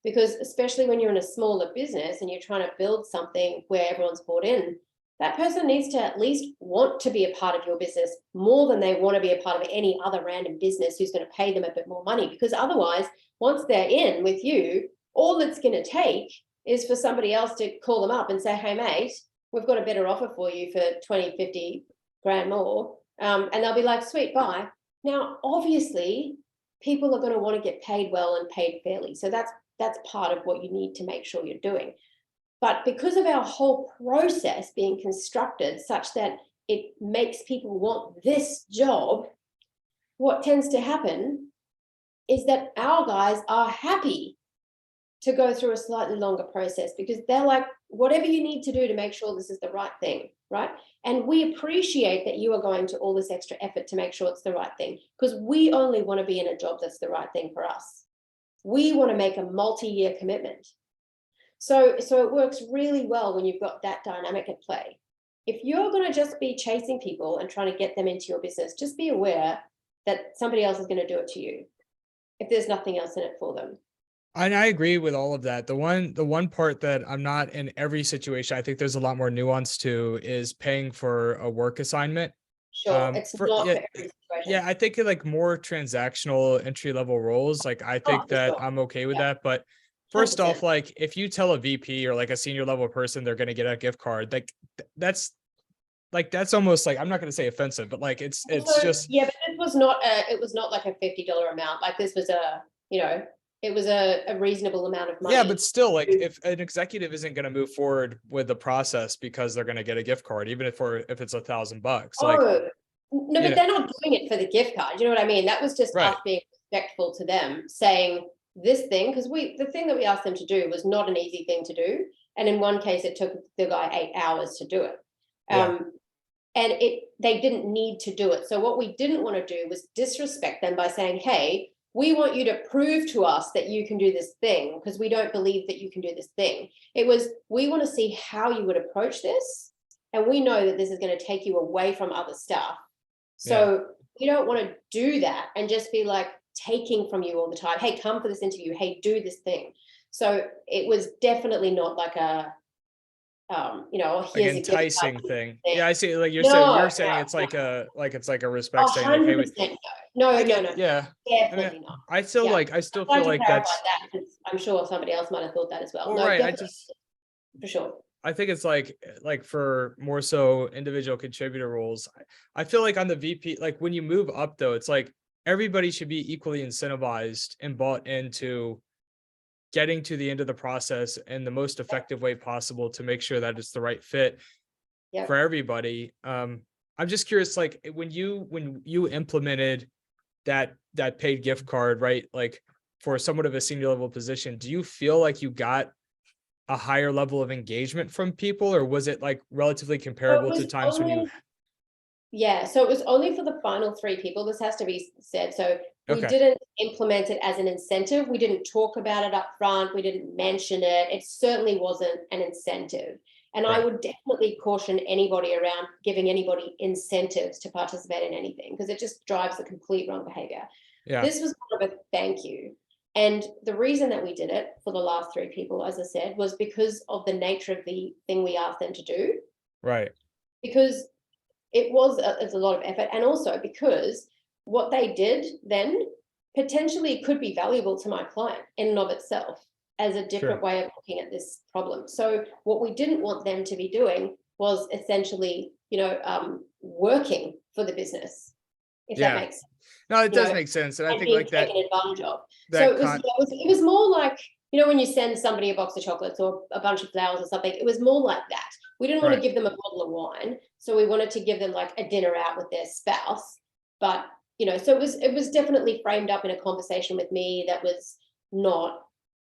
Because especially when you're in a smaller business and you're trying to build something where everyone's bought in, that person needs to at least want to be a part of your business more than they want to be a part of any other random business who's going to pay them a bit more money. Because otherwise, once they're in with you, all it's going to take is for somebody else to call them up and say, hey, mate, we've got a better offer for you for 20, 50 grand more. And they'll be like, sweet, bye. Now, obviously, people are going to want to get paid well and paid fairly. So that's part of what you need to make sure you're doing. But because of our whole process being constructed such that it makes people want this job, what tends to happen is that our guys are happy to go through a slightly longer process, because they're like, whatever you need to do to make sure this is the right thing, right? And we appreciate that you are going to all this extra effort to make sure it's the right thing, because we only want to be in a job that's the right thing for us. We want to make a multi-year commitment. So it works really well when you've got that dynamic at play. If you're going to just be chasing people and trying to get them into your business, just be aware that somebody else is going to do it to you if there's nothing else in it for them. And I agree with all of that. The one part that I'm not in every situation, I think there's a lot more nuance to, is paying for a work assignment. Sure, it's For not yeah, for every situation. yeah, I think like more transactional entry level roles, like I Oh, think for that sure. I'm okay with Yeah, that. But first off, 100%. like if you tell a VP or like a senior level person they're gonna get a gift card, that's almost like, I'm not gonna say offensive, but like it's Also, just, yeah, but it was not like a $50 amount. Like this was it was a reasonable amount of yeah, but money. still, like if an executive isn't gonna move forward with the process because they're gonna get a gift card, even if it's $1,000, like, Oh, no, you but know, they're not doing it for the gift card. You know what I mean? That was just us right. being respectful to them, saying this thing, because the thing that we asked them to do was not an easy thing to do. And in one case, it took the guy 8 hours to do it. Yeah. And they didn't need to do it. So what we didn't want to do was disrespect them by saying, hey, we want you to prove to us that you can do this thing because we don't believe that you can do this thing. It was, we want to see how you would approach this. And we know that this is going to take you away from other stuff. Yeah. So we don't want to do that and just be like taking from you all the time. Hey, come for this interview. Hey, do this thing. So it was definitely not like a, Like here's a gift card enticing thing. thing. Yeah, I see. Like No, you're saying it's no, like it's like a no, respect saying like, hey, wait, 100% no. I No, no, get, no, yeah. I mean, definitely not. Yeah, I still I'm glad feel you like clarified that's, that because I'm sure somebody else might have thought that as well. well, No, right. definitely, for sure. I think it's like for more so individual contributor roles, I feel like on the VP, like when you move up though, it's like everybody should be equally incentivized and bought into getting to the end of the process in the most effective way possible to make sure that it's the right fit for Yep. everybody. I'm just curious, like when you implemented that paid gift card, right? Like for somewhat of a senior level position, do you feel like you got a higher level of engagement from people, or was it like relatively So it comparable to was times when you, only, yeah, so it was only for the final 3 people. This has to be said. So we okay, didn't implement it as an incentive. We didn't talk about it up front. We didn't mention it. It certainly wasn't an incentive. And I right. would definitely caution anybody around giving anybody incentives to participate in anything because it just drives the complete wrong behavior. Yeah, This was more of a thank you. And the reason that we did it for the last 3 people, as I said, was because of the nature of the thing we asked them to do. right. Because it's a lot of effort, and also because what they did then potentially could be valuable to my client in and of itself as a different Sure. way of looking at this problem. So what we didn't want them to be doing was essentially, working for the business, if that Yeah. makes sense, No, it you does know, make sense. And I and think being like that, taken advantage of. So that con, it was more like, when you send somebody a box of chocolates or a bunch of flowers or something, it was more like that. We didn't want to right. give them a bottle of wine, so we wanted to give them like a dinner out with their spouse. But so it was definitely framed up in a conversation with me that was not,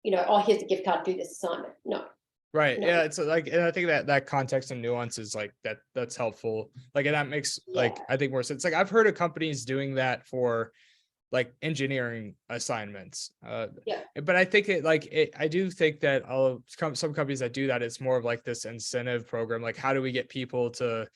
oh, here's a gift card, do this assignment. No, Right. no, Yeah. It's like, and I think that context and nuance is like that's helpful. Like, and that makes yeah, like, I think more sense. Like I've heard of companies doing that for like engineering assignments. yeah. But I think I do think that some companies that do that, it's more of like this incentive program. Like, how do we get people to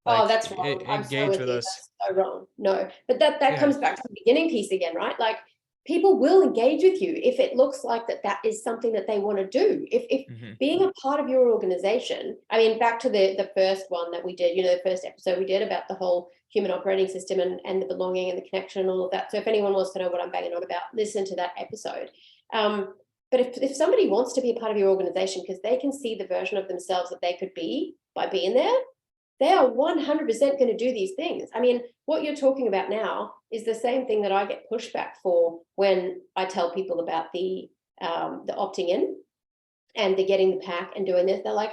Oh, like that's wrong. I'm so engage with with you. us? That's so wrong. No, but that Yeah. comes back to the beginning piece again, right? Like people will engage with you if it looks like that is something that they want to do. If Hmm. being a part of your organization, I mean, back to the first one that we did, the first episode we did about the whole human operating system and the belonging and the connection and all of that. So if anyone wants to know what I'm banging on about, listen to that episode. But if somebody wants to be a part of your organization because they can see the version of themselves that they could be by being there, they are 100% going to do these things. I mean, what you're talking about now is the same thing that I get pushback for when I tell people about the opting in and the getting the pack and doing this. They're like,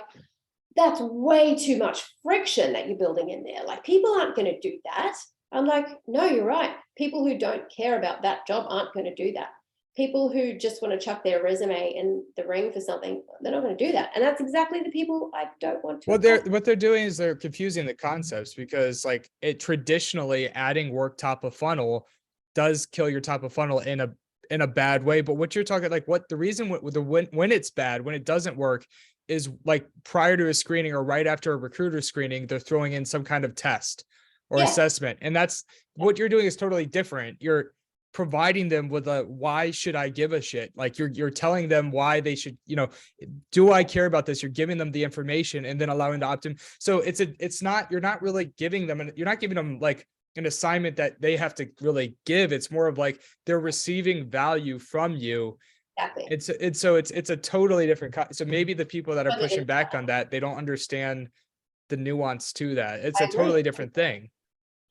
that's way too much friction that you're building in there. Like people aren't going to do that. I'm like, no, you're right. People who don't care about that job aren't going to do that. People who just want to chuck their resume in the ring for something, they're not going to do that. And that's exactly the people I don't want to Well, attract. what they're doing is they're confusing the concepts, because like it traditionally adding work top of funnel does kill your top of funnel in a bad way. But what you're talking, like what the reason when it's bad, when it doesn't work, is like prior to a screening or right after a recruiter screening, they're throwing in some kind of test or Yeah. assessment. And that's what you're doing is totally different. providing them with a why should I give a shit? Like you're telling them why they should, do I care about this? You're giving them the information and then allowing the opt-in. So you're not really giving them, you're not giving them like an assignment that they have to really give. It's more of like they're receiving value from you. Exactly. It's a totally different. So maybe the people that are pushing back on that, they don't understand the nuance to that. It's a totally different thing.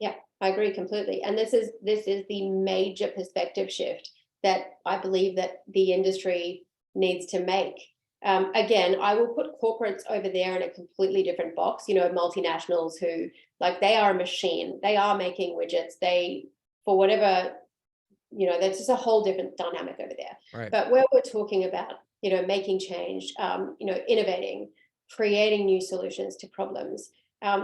Yeah, I agree completely. And this is the major perspective shift that I believe that the industry needs to make. Again, I will put corporates over there in a completely different box, multinationals who, like, they are a machine. They are making widgets. For whatever, that's just a whole different dynamic over there. Right. But where we're talking about, making change, innovating, creating new solutions to problems,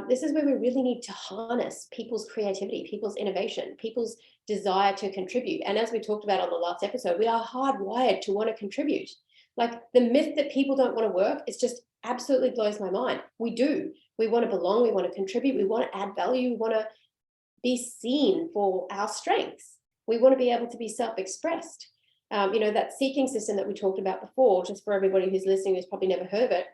this is where we really need to harness people's creativity, people's innovation, people's desire to contribute. And as we talked about on the last episode, we are hardwired to want to contribute. Like, the myth that people don't want to work, it's just absolutely blows my mind. We do. We want to belong. We want to contribute. We want to add value. We want to be seen for our strengths. We want to be able to be self-expressed. That seeking system that we talked about before, just for everybody who's listening who's probably never heard of it,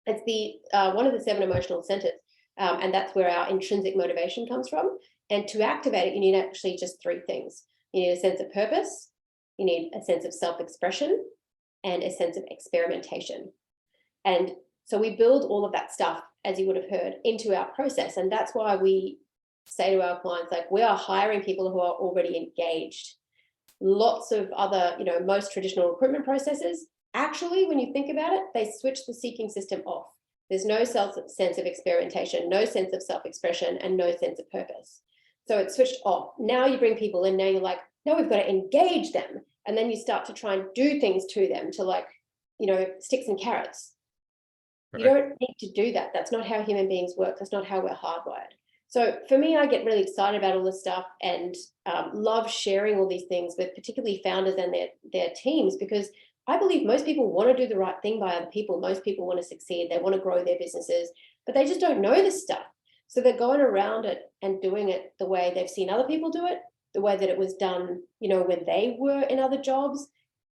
it's the one of the 7 emotional centers. And that's where our intrinsic motivation comes from. And to activate it, you need actually just 3 things. You need a sense of purpose, you need a sense of self-expression, and a sense of experimentation. And so we build all of that stuff, as you would have heard, into our process. And that's why we say to our clients, like, we are hiring people who are already engaged. Lots of other, most traditional recruitment processes, actually, when you think about it, they switch the seeking system off. There's no sense of experimentation, no sense of self-expression, and no sense of purpose. So it's switched off. Now you bring people in, now you're like, no, we've got to engage them. And then you start to try and do things to them, to, like, sticks and carrots. Right. You don't need to do that. That's not how human beings work. That's not how we're hardwired. So for me, I get really excited about all this stuff and love sharing all these things with particularly founders and their teams, because I believe most people want to do the right thing by other people. Most people want to succeed. They want to grow their businesses, but they just don't know this stuff. So they're going around it and doing it the way they've seen other people do it, the way that it was done, when they were in other jobs.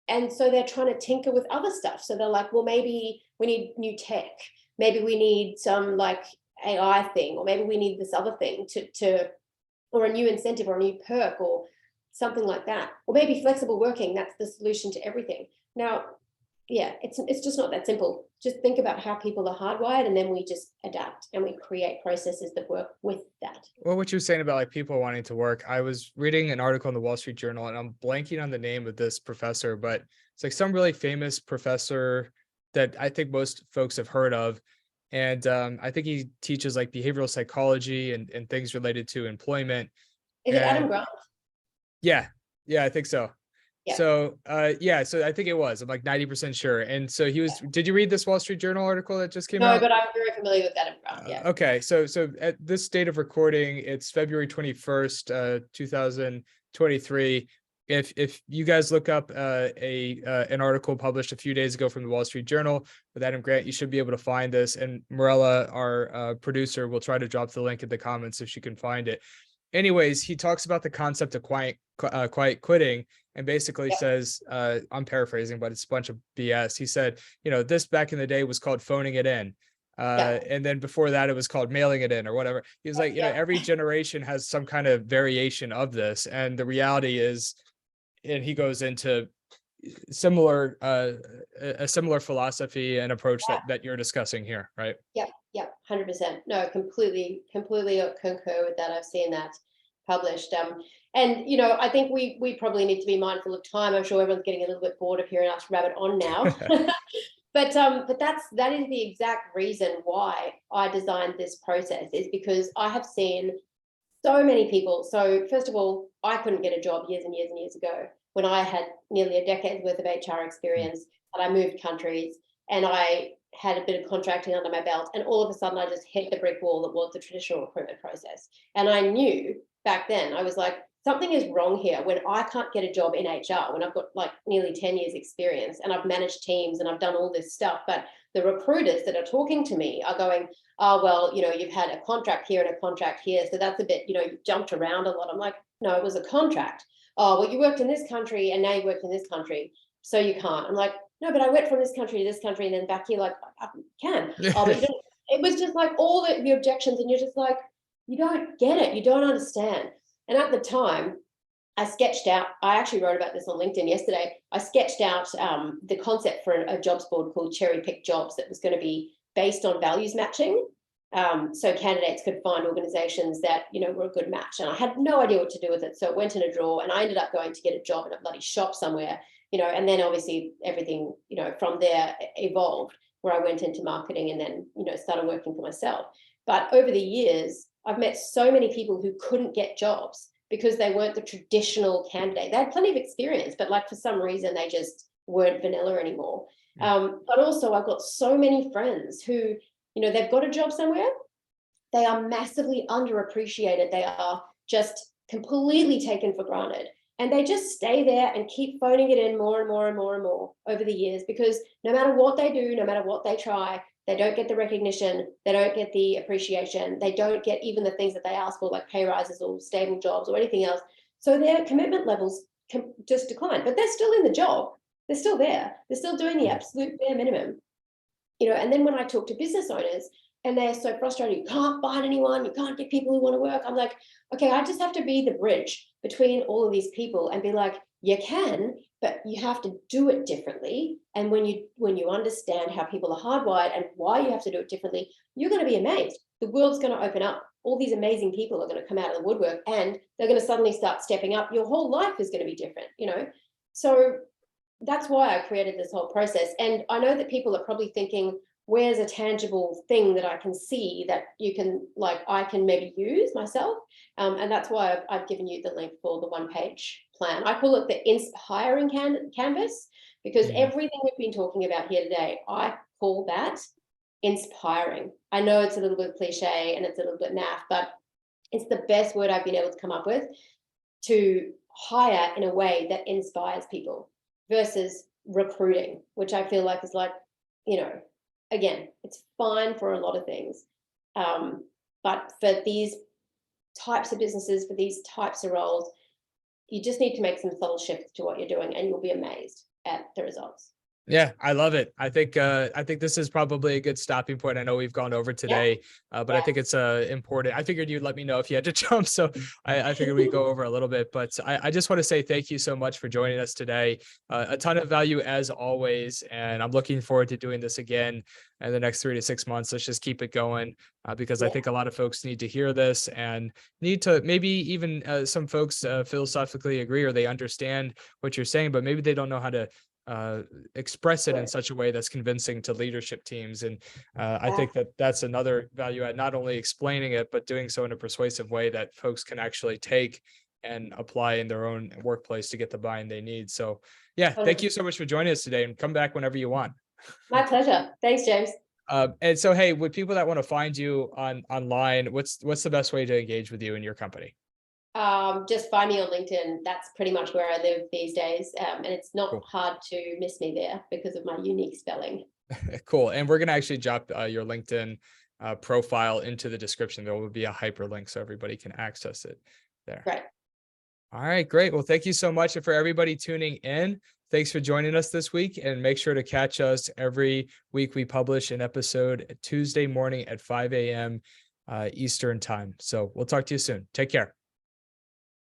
And so they're trying to tinker with other stuff. So they're like, well, maybe we need new tech. Maybe we need some, like, AI thing, or maybe we need this other thing or a new incentive or a new perk or something like that. Or maybe flexible working, that's the solution to everything. Now, yeah, it's just not that simple. Just think about how people are hardwired, and then we just adapt and we create processes that work with that. Well, what you're saying about, like, people wanting to work, I was reading an article in the Wall Street Journal, and I'm blanking on the name of this professor, but it's like some really famous professor that I think most folks have heard of. And I think he teaches, like, behavioral psychology and things related to employment. Is it Adam Grant? Yeah, I think so. Yeah. So so I think it was. I'm like 90% sure. And so he was. Did you read this Wall Street Journal article that just came out? No, but I'm very familiar with Adam Grant. Yeah. Okay, so at this date of recording, it's February 21st, 2023. If you guys look up an article published a few days ago from the Wall Street Journal with Adam Grant, you should be able to find this. And Morella, our producer, will try to drop the link in the comments if she can find it. Anyways, he talks about the concept of quiet quitting, and basically says, I'm paraphrasing, but it's a bunch of BS. He said, this back in the day was called phoning it in. And then before that, it was called mailing it in or whatever. He was like, every generation has some kind of variation of this. And the reality is, and he goes into a similar philosophy and approach that you're discussing here, right? Yep, 100%. No, completely concur with that. I've seen that published. And I think we probably need to be mindful of time. I'm sure everyone's getting a little bit bored of hearing us rabbit on now. But that is the exact reason why I designed this process, is because I have seen so many people. So first of all, I couldn't get a job years and years and years ago when I had nearly a decade's worth of HR experience, and I moved countries, and I had a bit of contracting under my belt, and all of a sudden I just hit the brick wall that was the traditional recruitment process. And I knew back then, I was like, something is wrong here when I can't get a job in HR, when I've got like nearly 10 years experience and I've managed teams and I've done all this stuff. But the recruiters that are talking to me are going, oh, well, you've had a contract here and a contract here, so that's a bit, you've jumped around a lot. I'm like, no, it was a contract. oh, well, you worked in this country and now you work in this country, so you can't. I'm like, no, but I went from this country to this country and then back here, like, I can. Oh, but you don't. It was just like all the objections, and you're just like, you don't get it, you don't understand. And at the time, I sketched out, I actually wrote about this on LinkedIn yesterday. I sketched out the concept for a jobs board called Cherry Pick Jobs that was going to be based on values matching. So candidates could find organizations that, you know, were a good match. And I had no idea what to do with it. So it went in a drawer, and I ended up going to get a job in a bloody shop somewhere, you know, and then obviously everything, you know, from there evolved, where I went into marketing and then, you know, started working for myself. But over the years, I've met so many people who couldn't get jobs because they weren't the traditional candidate. They had plenty of experience, but like for some reason, they just weren't vanilla anymore. But also I've got so many friends who, you know, they've got a job somewhere. They are massively underappreciated. They are just completely taken for granted. And they just stay there and keep phoning it in more and more and more and more over the years, because no matter what they do, no matter what they try, they don't get the recognition, they don't get the appreciation, they don't get even the things that they ask for, like pay rises or stable jobs or anything else. So their commitment levels can just decline, but they're still in the job. They're still there. They're still doing the absolute bare minimum. You know, and then when I talk to business owners and they're so frustrated, you can't find anyone, you can't get people who want to work. I'm like, okay, I just have to be the bridge between all of these people and be like, you can, but you have to do it differently. And when you understand how people are hardwired and why you have to do it differently, you're going to be amazed. The world's going to open up. All these amazing people are going to come out of the woodwork, and they're going to suddenly start stepping up. Your whole life is going to be different, you know? So that's why I created this whole process. And I know that people are probably thinking, where's a tangible thing that I can see that you can, like, I can maybe use myself? And that's why I've given you the link for the one-page plan. I call it the Inspiring Canvas, because everything we've been talking about here today, I call that inspiring. I know it's a little bit cliche and it's a little bit naff, but it's the best word I've been able to come up with to hire in a way that inspires people versus recruiting, which I feel like is like, you know, again, it's fine for a lot of things. But for these types of businesses, for these types of roles, you just need to make some subtle shifts to what you're doing, and you'll be amazed at the results. Yeah, I love it. I think this is probably a good stopping point. I know we've gone over today, but I think it's important. I figured you'd let me know if you had to jump, so I figured we'd go over a little bit. But I just want to say thank you so much for joining us today. A ton of value as always, and I'm looking forward to doing this again in the next 3 to 6 months. Let's just keep it going, because I think a lot of folks need to hear this and need to maybe even some folks philosophically agree, or they understand what you're saying, but maybe they don't know how to express it in such a way that's convincing to leadership teams. And I think that that's another value add, not only explaining it, but doing so in a persuasive way that folks can actually take and apply in their own workplace to get the buy-in they need. So yeah, thank you so much for joining us today, and come back whenever you want. My pleasure. Thanks, James. And so, hey, with people that want to find you online, what's the best way to engage with you and your company? Just find me on LinkedIn. That's pretty much where I live these days. And it's not hard to miss me there because of my unique spelling. Cool. And we're going to actually drop your LinkedIn profile into the description. There will be a hyperlink so everybody can access it there. Great. All right, great. Well, thank you so much. And for everybody tuning in, thanks for joining us this week, and make sure to catch us every week. We publish an episode Tuesday morning at 5 a.m. Eastern time. So we'll talk to you soon. Take care.